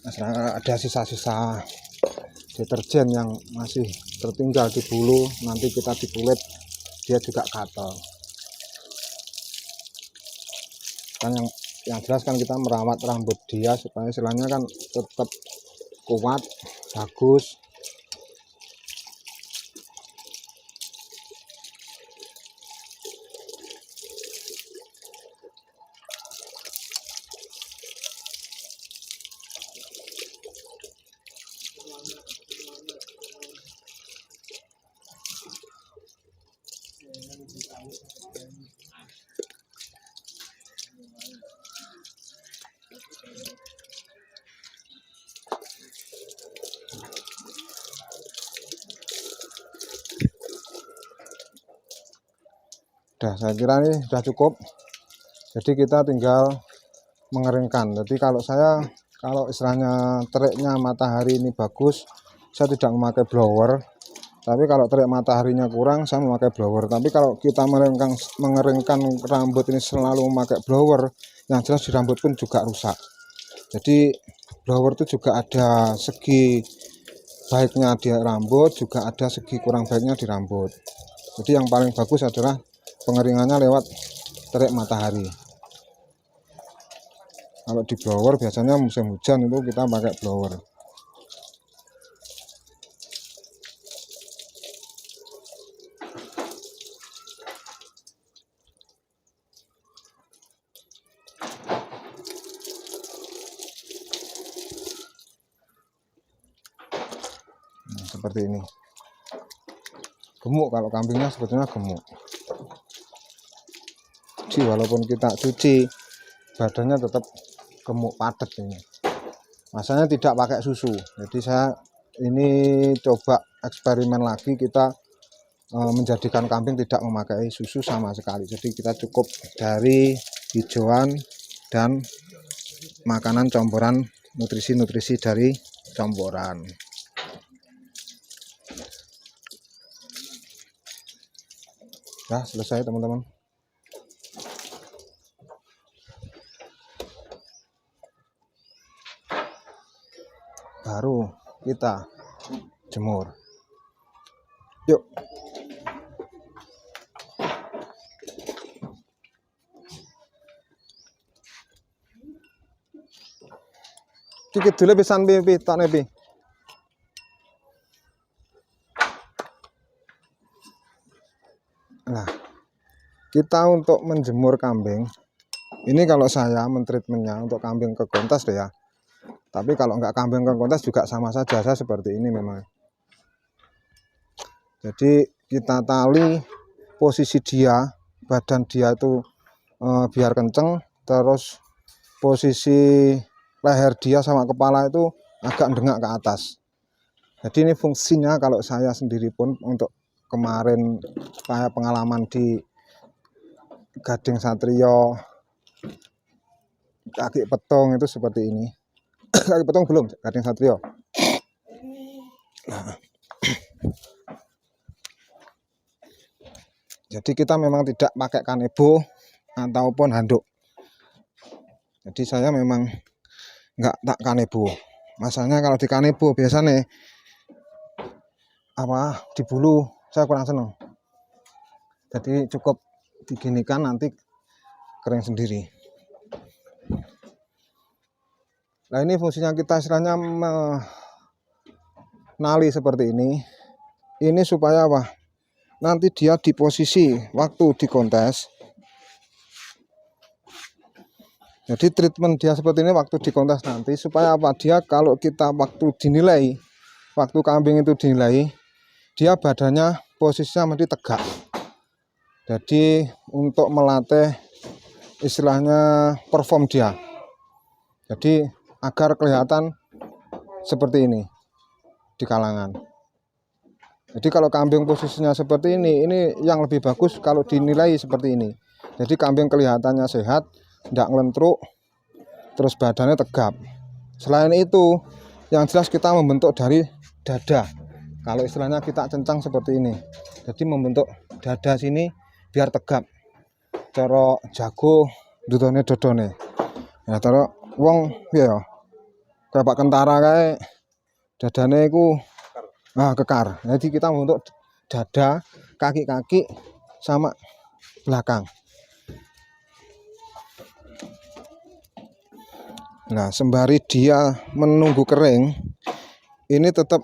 Nah, ada sisa-sisa deterjen yang masih tertinggal di bulu, nanti kita di kulit dia juga gatal. Kan yang jelas kan kita merawat rambut dia supaya istilahnya kan tetap kuat, bagus. Udah, saya kira ini sudah cukup. Jadi kita tinggal mengeringkan. Jadi kalau istilahnya teriknya matahari ini bagus, saya tidak memakai blower. Tapi kalau terik mataharinya kurang, saya memakai blower. Tapi kalau kita mengeringkan rambut ini selalu memakai blower, yang jelas di rambut pun juga rusak. Jadi blower itu juga ada segi baiknya di rambut, juga ada segi kurang baiknya di rambut. Jadi yang paling bagus adalah pengeringannya lewat terik matahari. Kalau di blower biasanya musim hujan itu kita pakai blower. Nah, seperti ini. Gemuk, kalau kambingnya sebetulnya gemuk. Jadi walaupun kita cuci, badannya tetap gemuk padat ini. Masanya tidak pakai susu. Jadi saya ini coba eksperimen lagi, kita menjadikan kambing tidak memakai susu sama sekali. Jadi kita cukup dari hijauan dan makanan campuran, nutrisi-nutrisi dari campuran. Nah, selesai teman-teman. Baru kita jemur. Yuk. Cicit dulu pisan pi tokne pi. Nah, kita untuk menjemur kambing ini kalau saya mentreatmentnya untuk kambing ke kontes deh ya. Tapi kalau nggak kambing ke kontes juga sama saja, saya seperti ini memang. Jadi kita tali posisi dia, badan dia itu biar kenceng, terus posisi leher dia sama kepala itu agak dengak ke atas. Jadi ini fungsinya kalau saya sendiri pun untuk kemarin kayak pengalaman di Gading Satrio, Kaki Petong itu seperti ini. Kaki Petong belum, Gading Satrio. Nah. Jadi kita memang tidak pakai kanebo ataupun handuk. Jadi saya memang nggak tak kanebo. Masalahnya kalau di kanebo biasanya apa di bulu saya kurang seneng. Jadi cukup diginikan nanti kering sendiri. Nah ini fungsinya kita istilahnya menali seperti ini. Ini supaya apa? Nanti dia di posisi waktu di kontes. Jadi treatment dia seperti ini waktu di kontes nanti supaya apa? Dia kalau kita waktu dinilai, waktu kambing itu dinilai, dia badannya posisinya mesti tegak. Jadi untuk melatih istilahnya perform dia. Jadi agar kelihatan seperti ini di kalangan. Jadi kalau kambing posisinya seperti ini yang lebih bagus kalau dinilai seperti ini. Jadi kambing kelihatannya sehat, tidak ngelentruk, terus badannya tegap. Selain itu, yang jelas kita membentuk dari dada. Kalau istilahnya kita cencang seperti ini. Jadi membentuk dada sini biar tegap. Cara jago dodone. Ya cara wong ya kayak Pak Kentara kayak dadane iku kekar. Jadi kita membentuk dada, kaki-kaki sama belakang. Nah, sembari dia menunggu kering, ini tetap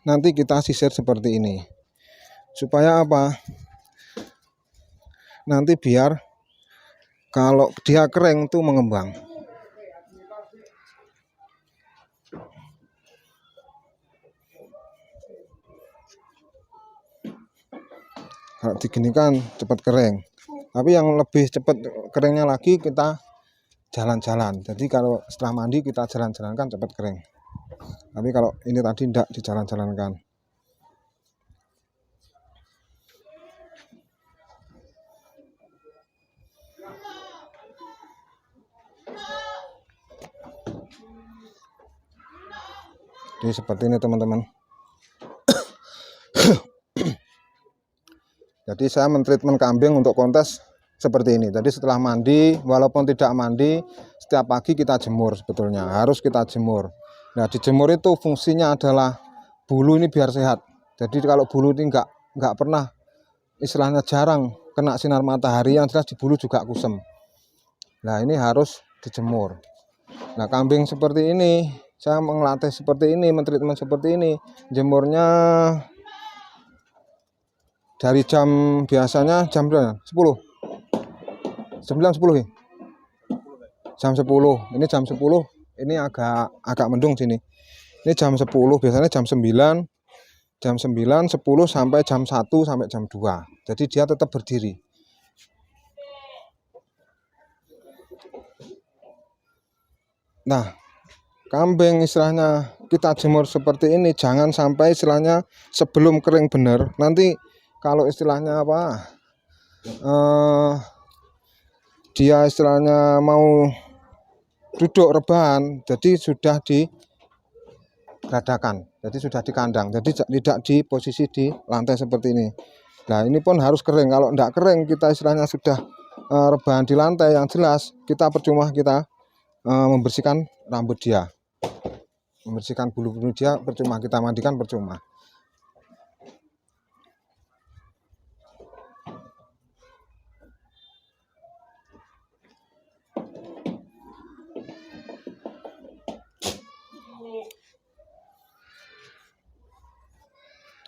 nanti kita sisir seperti ini. Supaya apa? Nanti biar kalau dia kering tuh mengembang. Kalau diginikan cepat kering. Tapi yang lebih cepat keringnya lagi kita jalan-jalan. Jadi kalau setelah mandi kita jalan-jalankan cepat kering. Tapi kalau ini tadi tidak dijalan-jalankan. Jadi seperti ini teman-teman. Jadi saya mentreatment kambing untuk kontes seperti ini. Jadi setelah mandi, walaupun tidak mandi, setiap pagi kita jemur sebetulnya. Harus kita jemur. Nah dijemur itu fungsinya adalah bulu ini biar sehat. Jadi kalau bulu ini nggak pernah, istilahnya jarang kena sinar matahari, yang jelas di bulu juga kusem. Nah ini harus dijemur. Nah kambing seperti ini, saya mengelatih seperti ini, mentreatment seperti ini. Jemurnya dari jam biasanya jam 10 9 10 ya? Jam 10 ini jam 10 ini agak mendung sini. Ini jam 10 biasanya jam 9 10 sampai jam 1 sampai jam 2. Jadi dia tetap berdiri. Nah kambing istilahnya kita jemur seperti ini, jangan sampai istilahnya sebelum kering benar. Nanti kalau istilahnya apa dia istilahnya mau duduk rebahan, jadi sudah digradakan, jadi sudah di kandang, jadi tidak di posisi di lantai seperti ini. Nah ini pun harus kering. Kalau tidak kering kita istilahnya sudah rebahan di lantai, yang jelas kita percuma kita membersihkan rambut dia, membersihkan bulu-bulu dia percuma, kita mandikan percuma.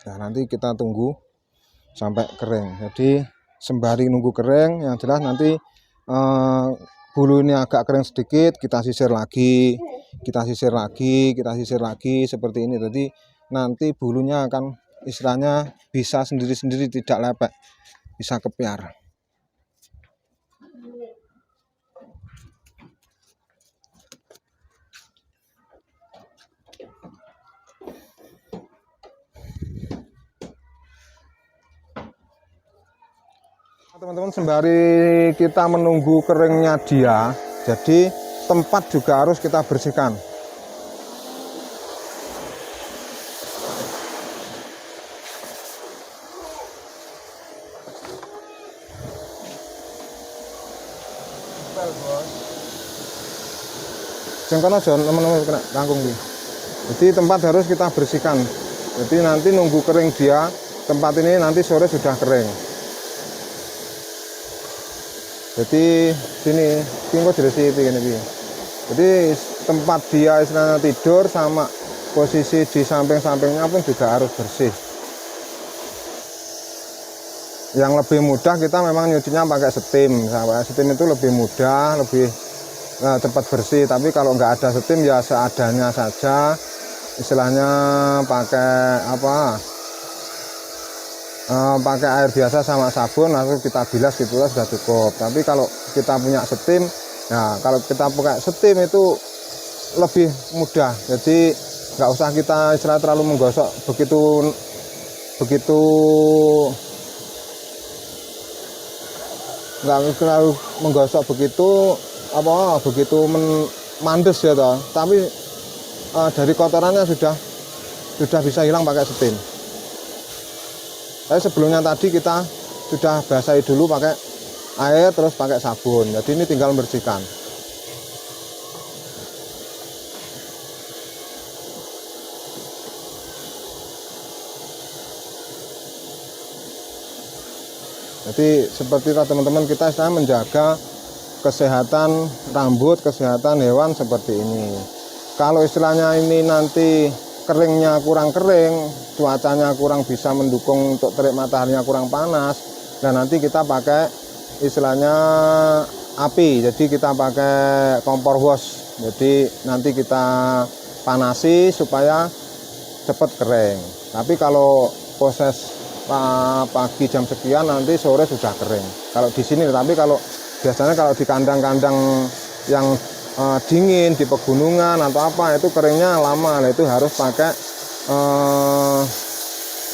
Nah, nanti kita tunggu sampai kering. Jadi sembari nunggu kering, yang jelas nanti bulu ini agak kering sedikit, kita sisir lagi, kita sisir lagi, kita sisir lagi seperti ini. Jadi nanti bulunya akan istilahnya bisa sendiri-sendiri, tidak lepek, bisa kepiar. Teman-teman, sembari kita menunggu keringnya dia, jadi tempat juga harus kita bersihkan. Jengkono aja teman-teman kena kangkung nih. Jadi tempat harus kita bersihkan. Jadi nanti nunggu kering dia, tempat ini nanti sore sudah kering. Jadi sini tinggal diresi ini. Jadi tempat dia istilahnya tidur sama posisi di samping-sampingnya pun juga harus bersih. Yang lebih mudah kita memang nyucinya pakai steam. Steam itu lebih mudah, lebih cepat bersih. Tapi kalau nggak ada steam ya seadanya saja. Istilahnya pakai apa? Pakai air biasa sama sabun, lalu kita bilas gitu sudah cukup. Tapi kalau kita punya steam, nah kalau kita pakai steam itu lebih mudah. Jadi nggak usah kita istilah terlalu menggosok begitu nggak terlalu menggosok begitu mandes ya toh. Tapi dari kotorannya sudah bisa hilang pakai steam. Tapi sebelumnya tadi kita sudah basahi dulu pakai air terus pakai sabun. Jadi ini tinggal membersihkan. Jadi seperti itu teman-teman, kita sedang menjaga kesehatan rambut, kesehatan hewan seperti ini. Kalau istilahnya ini nanti keringnya kurang kering, cuacanya kurang bisa mendukung untuk terik mataharinya kurang panas, dan nanti kita pakai istilahnya api. Jadi kita pakai kompor wash. Jadi nanti kita panasi supaya cepat kering. Tapi kalau proses pagi jam sekian nanti sore sudah kering. Kalau di sini, tapi kalau biasanya kalau di kandang-kandang yang dingin di pegunungan atau apa itu keringnya lama. Nah, itu harus pakai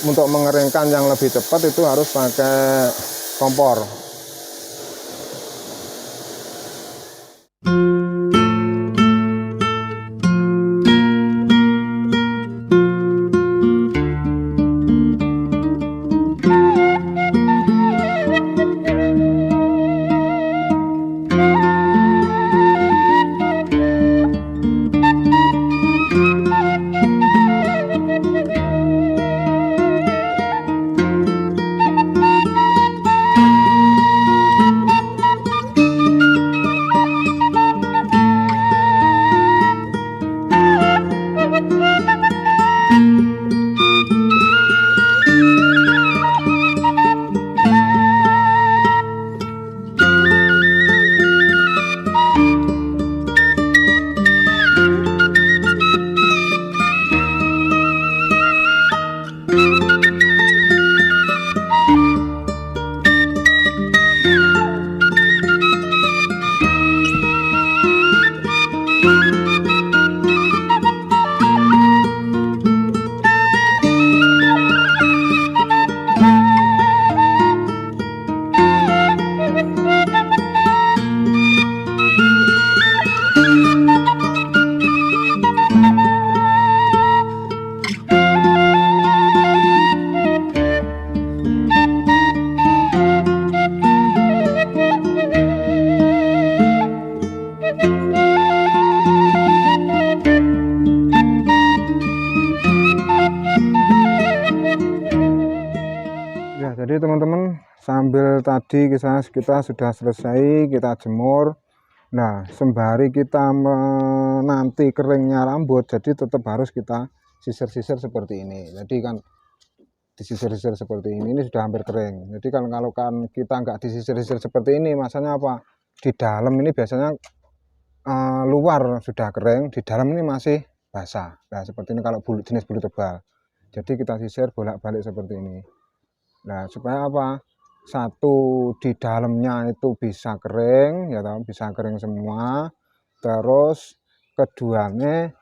untuk mengeringkan yang lebih cepat itu harus pakai kompor. Jadi teman-teman, sambil tadi kita sudah selesai, kita jemur. Nah, sembari kita menanti keringnya rambut, jadi tetap harus kita sisir-sisir seperti ini. Jadi kan disisir-sisir seperti ini sudah hampir kering. Jadi kalau kan kita nggak disisir-sisir seperti ini, masanya apa? Di dalam ini biasanya luar sudah kering, di dalam ini masih basah. Nah seperti ini kalau jenis bulu tebal. Jadi kita sisir bolak-balik seperti ini. Nah supaya apa? Satu di dalamnya itu bisa kering, ya tahu, bisa kering semua. Terus keduanya,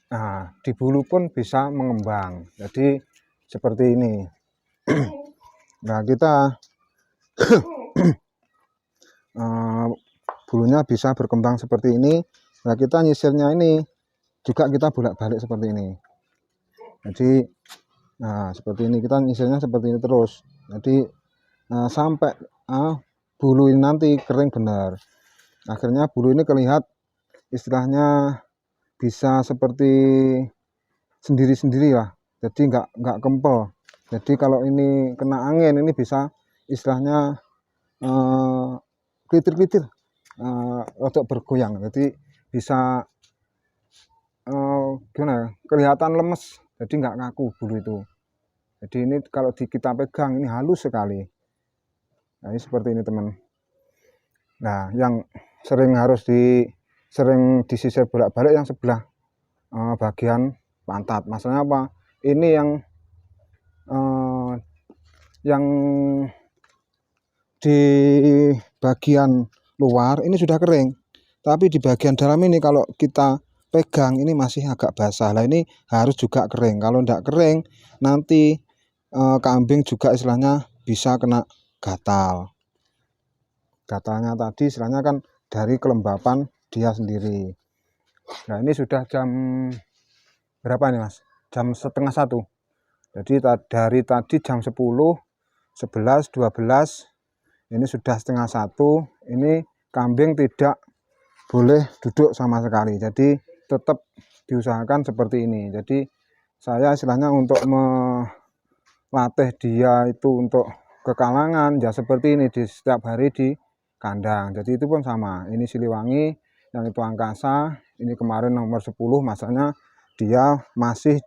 nah di bulu pun bisa mengembang. Jadi seperti ini. Nah kita bulunya bisa berkembang seperti ini. Nah kita nyisirnya ini juga kita bolak-balik seperti ini. Jadi nah seperti ini, kita nyisirnya seperti ini terus. Jadi sampai bulu ini nanti kering benar. Akhirnya bulu ini terlihat istilahnya bisa seperti sendiri-sendiri lah. Jadi nggak kempel. Jadi kalau ini kena angin ini bisa istilahnya klitir-klitir, untuk bergoyang. Jadi bisa gimana ya, kelihatan lemes. Jadi nggak kaku bulu itu. Jadi ini kalau kita pegang ini halus sekali. Nah ini seperti ini teman. Nah yang sering disisir bolak-balik yang sebelah bagian pantat. Maksudnya apa? Ini yang di bagian luar ini sudah kering, tapi di bagian dalam ini kalau kita pegang ini masih agak basah. Nah ini harus juga kering. Kalau tidak kering nanti kambing juga istilahnya bisa kena gatal. Gatalnya tadi istilahnya kan dari kelembapan dia sendiri. Nah ini sudah jam berapa nih mas? Jam 12:30. Jadi dari tadi jam 10, 11, 12, ini sudah 12:30. Ini kambing tidak boleh duduk sama sekali. Jadi tetap diusahakan seperti ini. Jadi saya istilahnya untuk melatih dia itu untuk kekalangan ya seperti ini, di setiap hari di kandang. Jadi itu pun sama. Ini Siliwangi, yang itu angkasa. Ini kemarin nomor 10, masanya dia masih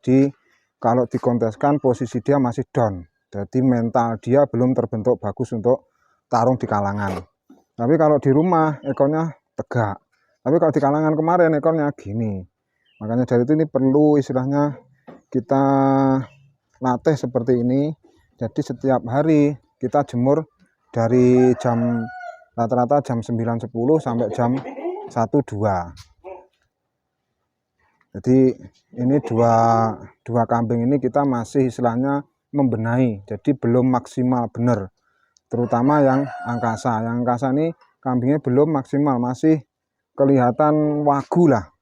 kalau dikonteskan posisi dia masih down. Jadi mental dia belum terbentuk bagus untuk tarung di kalangan. Tapi kalau di rumah ekornya tegak. Tapi kalau di kalangan kemarin ekornya gini. Makanya dari itu ini perlu istilahnya kita latih seperti ini. Jadi setiap hari kita jemur dari jam rata-rata jam 9.10 sampai jam 1.2. Jadi ini dua kambing ini kita masih istilahnya membenahi. Jadi belum maksimal benar. Terutama yang angkasa. Yang angkasa ini kambingnya belum maksimal, masih kelihatan wagu lah.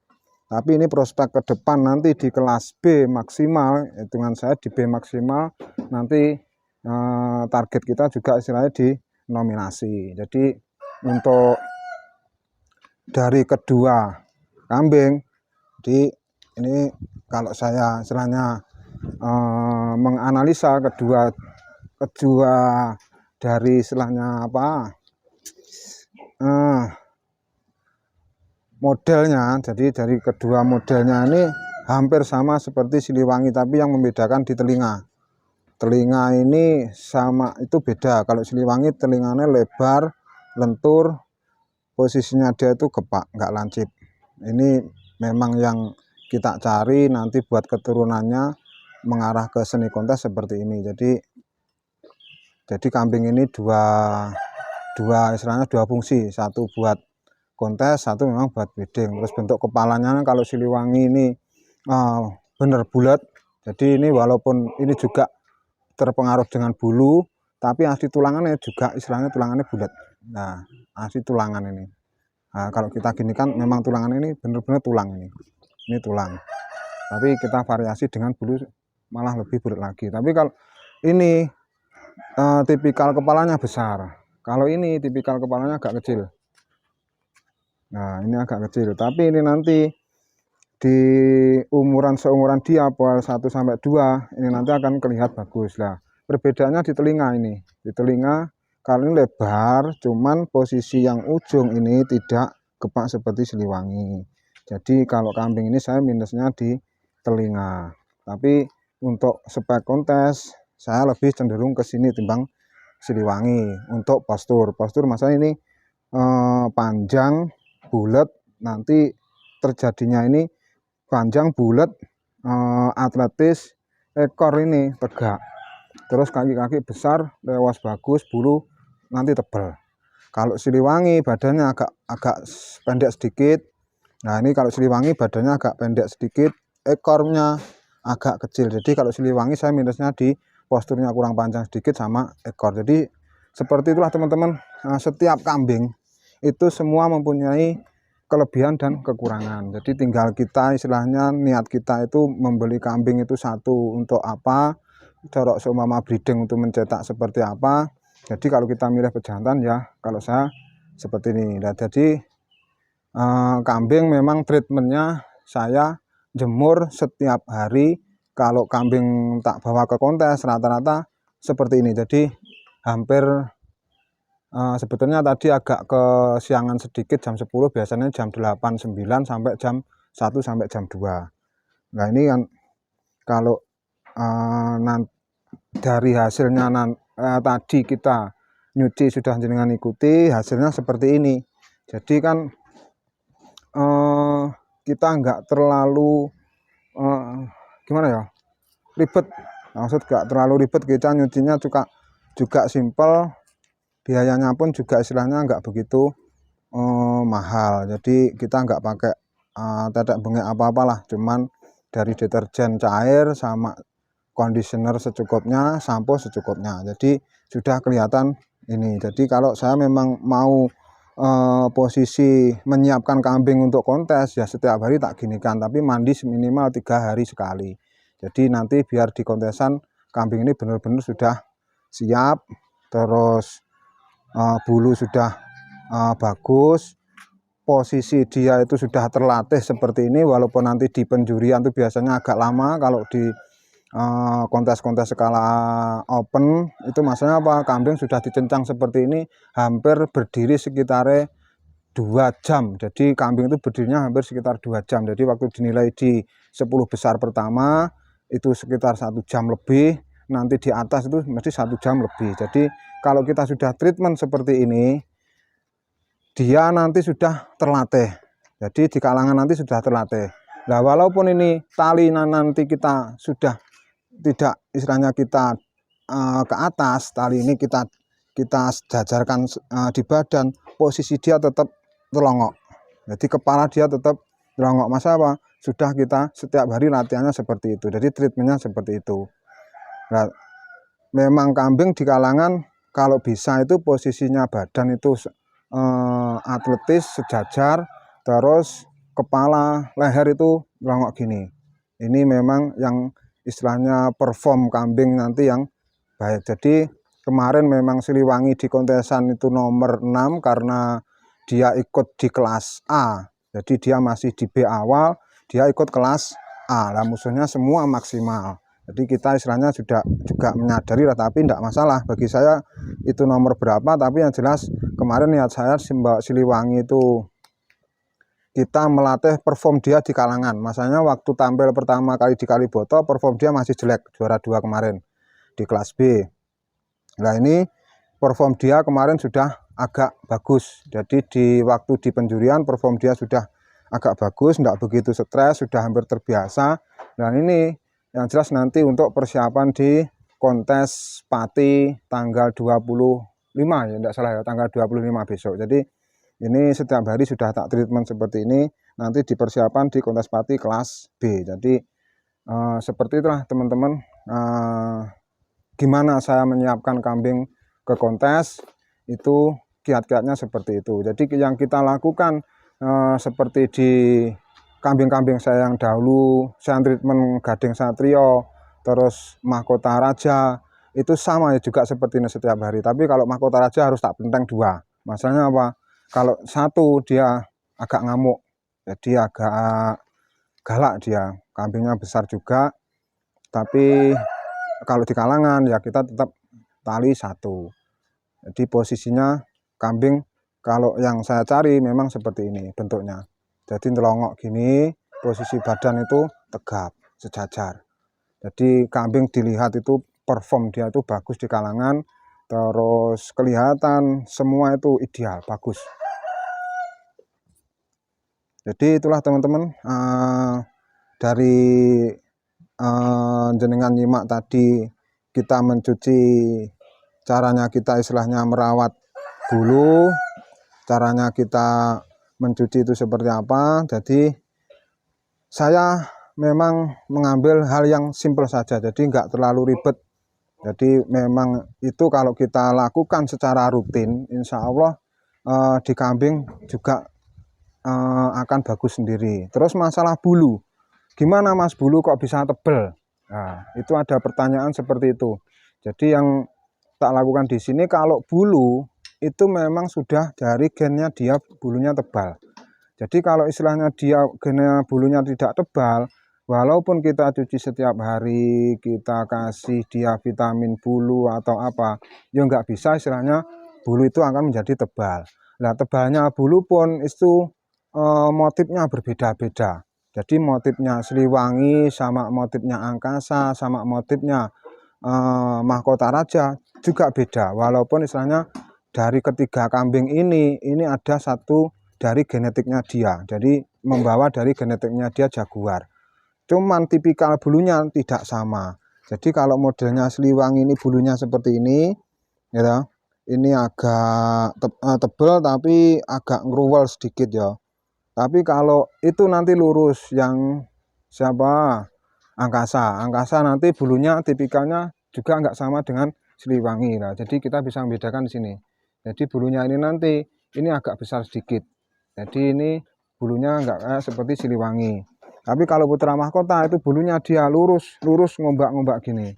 Tapi ini prospek ke depan nanti di kelas B maksimal, hitungan saya di B maksimal nanti target kita juga istilahnya di nominasi. Jadi untuk dari kedua kambing, jadi ini kalau saya istilahnya menganalisa kedua dari istilahnya apa modelnya, jadi dari kedua modelnya ini hampir sama seperti Siliwangi, tapi yang membedakan di telinga. Telinga ini sama itu beda. Kalau Siliwangi telinganya lebar, lentur, posisinya dia itu gepak, nggak lancip. Ini memang yang kita cari nanti buat keturunannya mengarah ke seni kontes seperti ini. Jadi kambing ini istilahnya dua fungsi, satu buat kontes, satu memang buat breeding. Terus bentuk kepalanya kalau Siliwangi ini bener bulat. Jadi ini walaupun ini juga terpengaruh dengan bulu, tapi asli tulangannya juga istilahnya tulangannya bulat. Nah asli tulangan ini. Nah, kalau kita gini kan memang tulangan ini bener-bener tulang ini tulang. Tapi kita variasi dengan bulu malah lebih bulat lagi. Tapi kalau ini tipikal kepalanya besar. Kalau ini tipikal kepalanya agak kecil. Nah ini agak kecil, tapi ini nanti di seumuran dia poal 1 sampai 2 ini nanti akan terlihat bagus lah. Perbedaannya di telinga ini. Di telinga kalau ini lebar, cuman posisi yang ujung ini tidak gepak seperti Siliwangi. Jadi kalau kambing ini saya minusnya di telinga. Tapi untuk spek kontes saya lebih cenderung ke sini timbang Siliwangi untuk postur. Postur masalah ini panjang, bulat, nanti terjadinya ini panjang, bulat, atletis, ekor ini tegak. Terus kaki-kaki besar, lewas bagus, bulu nanti tebal. Kalau Siliwangi badannya agak pendek sedikit. Nah ini kalau Siliwangi badannya agak pendek sedikit, ekornya agak kecil. Jadi kalau Siliwangi saya minusnya di posturnya kurang panjang sedikit sama ekor. Jadi seperti itulah teman-teman. Setiap kambing itu semua mempunyai kelebihan dan kekurangan. Jadi tinggal kita istilahnya niat kita itu membeli kambing itu satu untuk apa, corok seumpama breeding untuk mencetak seperti apa. Jadi kalau kita milih pejantan ya kalau saya seperti ini. Nah, jadi kambing memang treatmentnya saya jemur setiap hari. Kalau kambing tak bawa ke kontes rata-rata seperti ini. Jadi hampir sebetulnya tadi agak kesiangan sedikit jam 10, biasanya jam 8, 9 sampai jam 1 sampai jam 2. Nah ini kan kalau dari hasilnya tadi kita nyuci sudah jenengan ikuti hasilnya seperti ini. Jadi kan kita nggak terlalu gimana ya, ribet, maksud nggak terlalu ribet, kita nyucinya juga simple, biayanya pun juga istilahnya nggak begitu mahal. Jadi kita nggak pakai tetek bengek apa-apalah, cuman dari deterjen cair sama conditioner secukupnya, sampo secukupnya. Jadi sudah kelihatan ini. Jadi kalau saya memang mau posisi menyiapkan kambing untuk kontes ya setiap hari tak ginikan, tapi mandi minimal 3 hari sekali. Jadi nanti biar di kontesan kambing ini benar-benar sudah siap, terus bulu sudah bagus, posisi dia itu sudah terlatih seperti ini. Walaupun nanti di penjurian itu biasanya agak lama, kalau di kontes-kontes skala open itu maksudnya apa, kambing sudah dikencang seperti ini hampir berdiri sekitar 2 jam. Jadi kambing itu berdirinya hampir sekitar 2 jam. Jadi waktu dinilai di 10 besar pertama itu sekitar 1 jam lebih, nanti di atas itu mesti 1 jam lebih. Jadi kalau kita sudah treatment seperti ini, dia nanti sudah terlatih. Jadi di kalangan nanti sudah terlatih. Nah walaupun ini tali nanti kita sudah tidak istilahnya kita ke atas, tali ini kita jajarkan di badan, posisi dia tetap telongok. Jadi kepala dia tetap telongok. Masa apa? Sudah kita setiap hari latihannya seperti itu. Jadi treatmentnya seperti itu. Nah, memang kambing di kalangan kalau bisa itu posisinya badan itu atletis sejajar, terus kepala leher itu telongok gini. Ini memang yang istilahnya perform kambing nanti yang baik. Jadi kemarin memang Siliwangi di kontesan itu nomor 6 karena dia ikut di kelas A. Jadi dia masih di B awal, dia ikut kelas A. Lah musuhnya semua maksimal. Jadi kita istilahnya juga menyadari lah, tapi tidak masalah bagi saya itu nomor berapa. Tapi yang jelas kemarin niat saya Mbak Siliwangi itu kita melatih perform dia di kalangan. Masanya waktu tampil pertama kali di Kaliboto perform dia masih jelek, juara 2 kemarin di kelas B. Nah ini perform dia kemarin sudah agak bagus. Jadi di waktu di penjurian perform dia sudah agak bagus, tidak begitu stres, sudah hampir terbiasa. Dan ini yang jelas nanti untuk persiapan di kontes Pati tanggal 25 ya, tidak salah ya, tanggal 25 besok. Jadi ini setiap hari sudah tak treatment seperti ini, nanti dipersiapkan di kontes Pati kelas B. Jadi seperti itulah teman-teman, gimana saya menyiapkan kambing ke kontes, itu kiat-kiatnya seperti itu. Jadi yang kita lakukan seperti di kambing-kambing saya yang dahulu, saya treatment Gading Satrio, terus Mahkota Raja, itu sama ya juga seperti ini setiap hari. Tapi kalau Mahkota Raja harus tak penteng 2. Masalahnya apa? Kalau satu dia agak ngamuk, jadi agak galak dia, kambingnya besar juga. Tapi kalau di kalangan ya kita tetap tali 1. Jadi posisinya kambing kalau yang saya cari memang seperti ini bentuknya. Jadi telongok gini, posisi badan itu tegap, sejajar. Jadi kambing dilihat itu perform dia itu bagus di kalangan, terus kelihatan semua itu ideal, bagus. Jadi itulah teman-teman, dari jenengan nyimak tadi kita mencuci, caranya kita istilahnya merawat bulu, caranya kita mencuci itu seperti apa. Jadi saya memang mengambil hal yang simpel saja, jadi nggak terlalu ribet. Jadi memang itu kalau kita lakukan secara rutin, insya Allah di kambing juga akan bagus sendiri. Terus masalah bulu, gimana Mas, bulu kok bisa tebel? Nah, itu ada pertanyaan seperti itu. Jadi yang tak lakukan di sini, kalau bulu itu memang sudah dari gennya dia bulunya tebal. Jadi kalau istilahnya dia gennya bulunya tidak tebal, walaupun kita cuci setiap hari, kita kasih dia vitamin bulu atau apa, ya nggak bisa istilahnya bulu itu akan menjadi tebal. Nah, tebalnya bulu pun itu motifnya berbeda-beda. Jadi motifnya Siliwangi sama motifnya Angkasa sama motifnya Mahkota Raja juga beda. Walaupun istilahnya dari ketiga kambing ini ada satu dari genetiknya dia, jadi membawa dari genetiknya dia Jaguar. Cuman tipikal bulunya tidak sama. Jadi kalau modelnya Siliwangi ini bulunya seperti ini, ya, ini agak tebal tapi agak ngeruwel sedikit ya. Tapi kalau itu nanti lurus, yang siapa Angkasa nanti bulunya tipikalnya juga nggak sama dengan Siliwangi. Nah, jadi kita bisa membedakan di sini. Jadi bulunya ini nanti ini agak besar sedikit. Jadi ini bulunya nggak kayak seperti Siliwangi. Tapi kalau Putra Mahkota itu bulunya dia lurus ngombak-ngombak gini.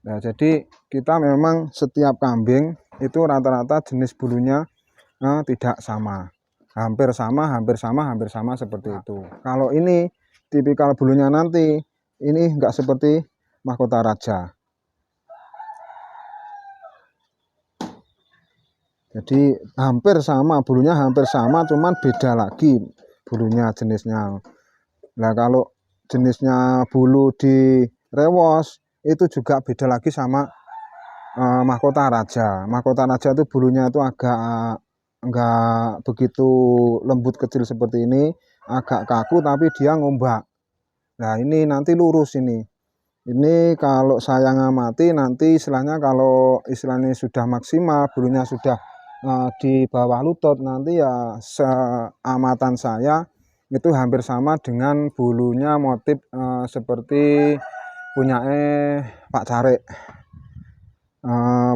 Nah, jadi kita memang setiap kambing itu rata-rata jenis bulunya tidak sama. Hampir sama seperti itu. Kalau ini tipikal bulunya nanti ini nggak seperti Mahkota Raja. Jadi hampir sama, bulunya hampir sama, cuman beda lagi bulunya jenisnya. Nah, kalau jenisnya bulu di rewos itu juga beda lagi sama Mahkota Raja. Mahkota Raja itu bulunya itu agak enggak begitu lembut kecil seperti ini, agak kaku tapi dia ngombak. Nah, ini nanti lurus ini. Ini kalau saya ngamati nanti istilahnya kalau istilahnya sudah maksimal, bulunya sudah di bawah lutut, nanti ya seamatan saya itu hampir sama dengan bulunya motif seperti punya Pak Carek.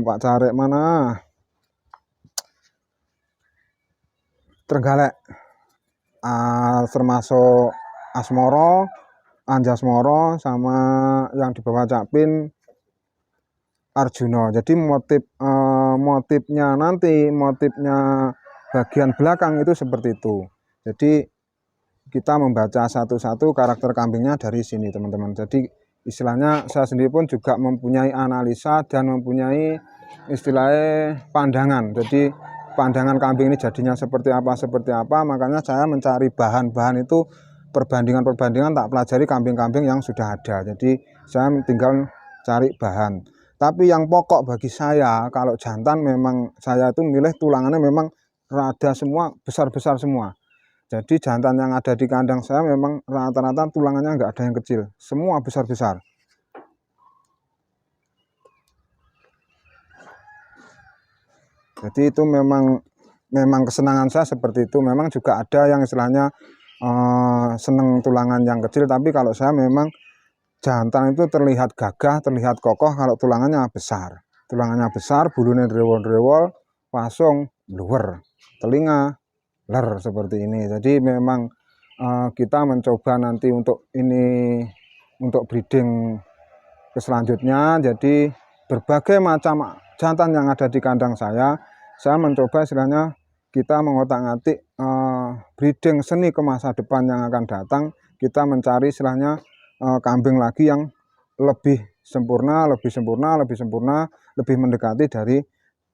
Pak Carek mana? Trenggalek. Termasuk Asmoro, Anjasmoro sama yang di bawah Cakpin Arjuna. Jadi motifnya nanti motifnya bagian belakang itu seperti itu. Jadi kita membaca satu-satu karakter kambingnya dari sini teman-teman. Jadi istilahnya saya sendiri pun juga mempunyai analisa dan mempunyai istilahnya pandangan. Jadi pandangan kambing ini jadinya seperti apa, makanya saya mencari bahan-bahan itu, perbandingan tak pelajari kambing-kambing yang sudah ada. Jadi saya tinggal cari bahan. Tapi yang pokok bagi saya kalau jantan memang saya itu milih tulangannya memang rada semua besar-besar semua. Jadi jantan yang ada di kandang saya memang rata-rata tulangannya nggak ada yang kecil, semua besar-besar. Jadi itu memang kesenangan saya seperti itu. Memang juga ada yang istilahnya seneng tulangan yang kecil, tapi kalau saya memang jantan itu terlihat gagah, terlihat kokoh kalau tulangannya besar. Tulangannya besar, bulunya drewol-drewol, pasung, luwer, telinga, ler seperti ini. Jadi memang kita mencoba nanti untuk ini, untuk breeding ke selanjutnya. Jadi berbagai macam jantan yang ada di kandang saya mencoba istilahnya kita mengotak-atik breeding seni ke masa depan yang akan datang. Kita mencari istilahnya kambing lagi yang lebih sempurna, lebih mendekati dari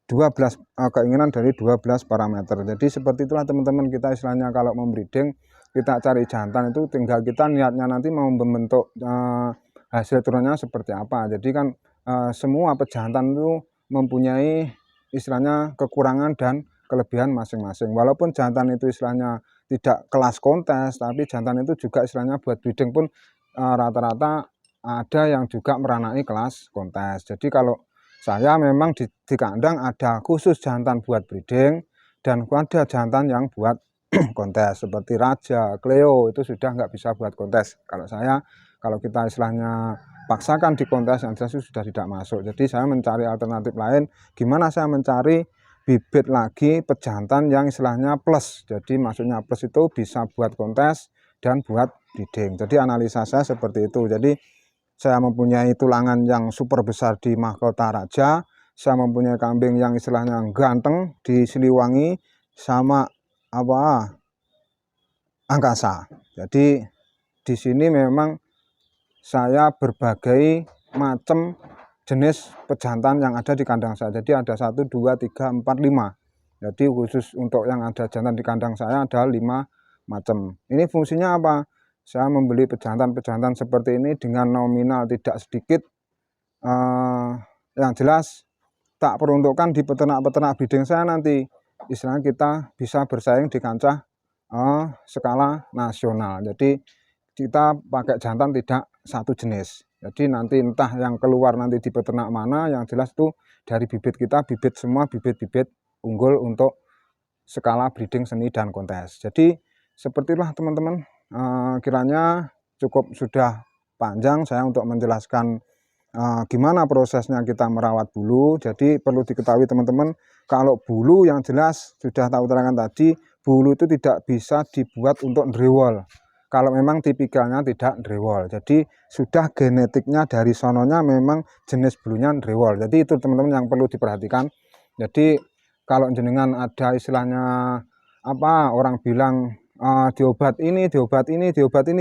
12 keinginan dari 12 parameter. Jadi seperti itulah teman-teman, kita istilahnya kalau membreeding, kita cari jantan itu tinggal kita niatnya nanti mau membentuk hasil turunnya seperti apa. Jadi kan semua pejantan itu mempunyai istilahnya kekurangan dan kelebihan masing-masing. Walaupun jantan itu istilahnya tidak kelas kontes, tapi jantan itu juga istilahnya buat breeding pun rata-rata ada yang juga meranai kelas kontes. Jadi kalau saya memang di kandang ada khusus jantan buat breeding dan ada jantan yang buat kontes seperti Raja, Cleo itu sudah nggak bisa buat kontes. Kalau kita istilahnya paksakan di kontes yang jelas sudah tidak masuk. Jadi saya mencari alternatif lain. Gimana saya mencari bibit lagi pejantan yang istilahnya plus. Jadi maksudnya plus itu bisa buat kontes dan buat breeding. Jadi analisa saya seperti itu. Jadi saya mempunyai tulangan yang super besar di mahkota Raja. Saya mempunyai kambing yang istilahnya ganteng di Siliwangi sama angkasa. Jadi di sini memang saya berbagai macam jenis pejantan yang ada di kandang saya. Jadi ada 1, 2, 3, 4, 5. Jadi khusus untuk yang ada jantan di kandang saya ada 5 macam. Ini fungsinya apa? Saya membeli pejantan-pejantan seperti ini dengan nominal tidak sedikit. Yang jelas tak peruntukkan di peternak-peternak breeding saya nanti. Istilahnya kita bisa bersaing di kancah skala nasional. Jadi kita pakai jantan tidak satu jenis. Jadi nanti entah yang keluar nanti di peternak mana, yang jelas itu dari bibit kita, bibit semua bibit-bibit unggul untuk skala breeding seni dan kontes. Jadi sepertilah teman-teman, kiranya cukup sudah panjang saya untuk menjelaskan gimana prosesnya kita merawat bulu. Jadi perlu diketahui teman-teman, kalau bulu yang jelas sudah tahu terangkan tadi, bulu itu tidak bisa dibuat untuk drewall. Kalau memang tipikalnya tidak drewall, jadi sudah genetiknya dari sononya memang jenis bulunya drewall. Jadi itu teman-teman yang perlu diperhatikan. Jadi kalau jenengan ada istilahnya orang bilang diobat ini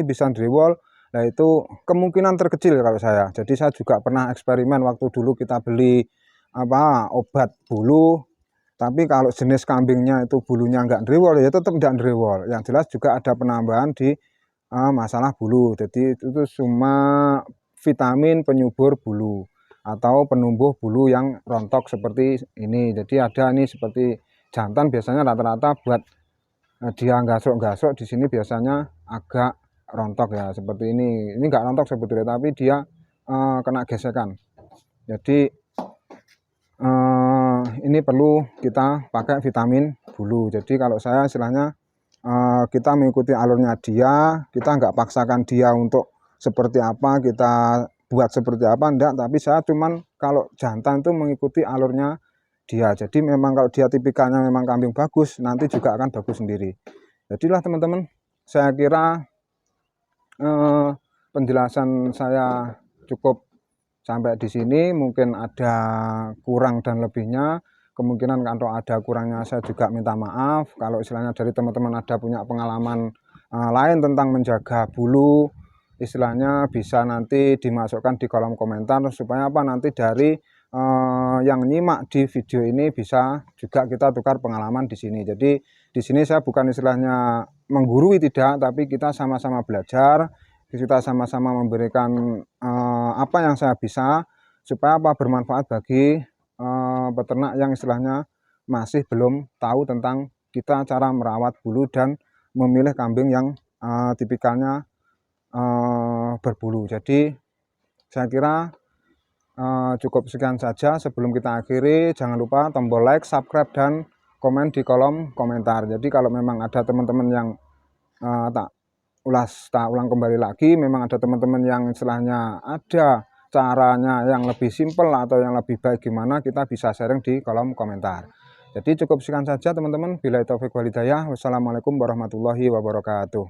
bisa drewall. Nah itu kemungkinan terkecil kalau saya. Jadi saya juga pernah eksperimen waktu dulu kita beli obat bulu. Tapi kalau jenis kambingnya itu bulunya nggak drewall ya tetap nggak drewall. Yang jelas juga ada penambahan di masalah bulu. Jadi itu cuma vitamin penyubur bulu atau penumbuh bulu yang rontok seperti ini. Jadi ada ini seperti jantan biasanya rata-rata buat dia gasok-gasok di sini biasanya agak rontok ya seperti ini nggak rontok sebetulnya tapi dia kena gesekan. Jadi ini perlu kita pakai vitamin bulu. Jadi kalau saya istilahnya kita mengikuti alurnya dia, kita nggak paksakan dia untuk seperti apa, kita buat seperti apa enggak, tapi saya cuman kalau jantan itu mengikuti alurnya dia. Jadi memang kalau dia tipikalnya memang kambing bagus, nanti juga akan bagus sendiri. Jadilah teman-teman, saya kira penjelasan saya cukup sampai di sini. Mungkin ada kurang dan lebihnya, kemungkinan kalau ada kurangnya saya juga minta maaf. Kalau istilahnya dari teman-teman ada punya pengalaman lain tentang menjaga bulu, istilahnya bisa nanti dimasukkan di kolom komentar supaya nanti dari yang nyimak di video ini bisa juga kita tukar pengalaman di sini. Jadi di sini saya bukan istilahnya menggurui tidak, tapi kita sama-sama belajar, kita sama-sama memberikan apa yang saya bisa supaya bermanfaat bagi peternak yang istilahnya masih belum tahu tentang kita cara merawat bulu dan memilih kambing yang tipikalnya berbulu. Jadi saya kira cukup sekian saja. Sebelum kita akhiri, jangan lupa tombol like, subscribe, dan komen di kolom komentar. Jadi kalau memang ada teman-teman yang tak ulang kembali lagi, memang ada teman-teman yang istilahnya ada caranya yang lebih simpel atau yang lebih baik gimana, kita bisa sharing di kolom komentar. Jadi cukup sekian saja teman-teman. Billahi taufiq wal hidayah. Wassalamualaikum warahmatullahi wabarakatuh.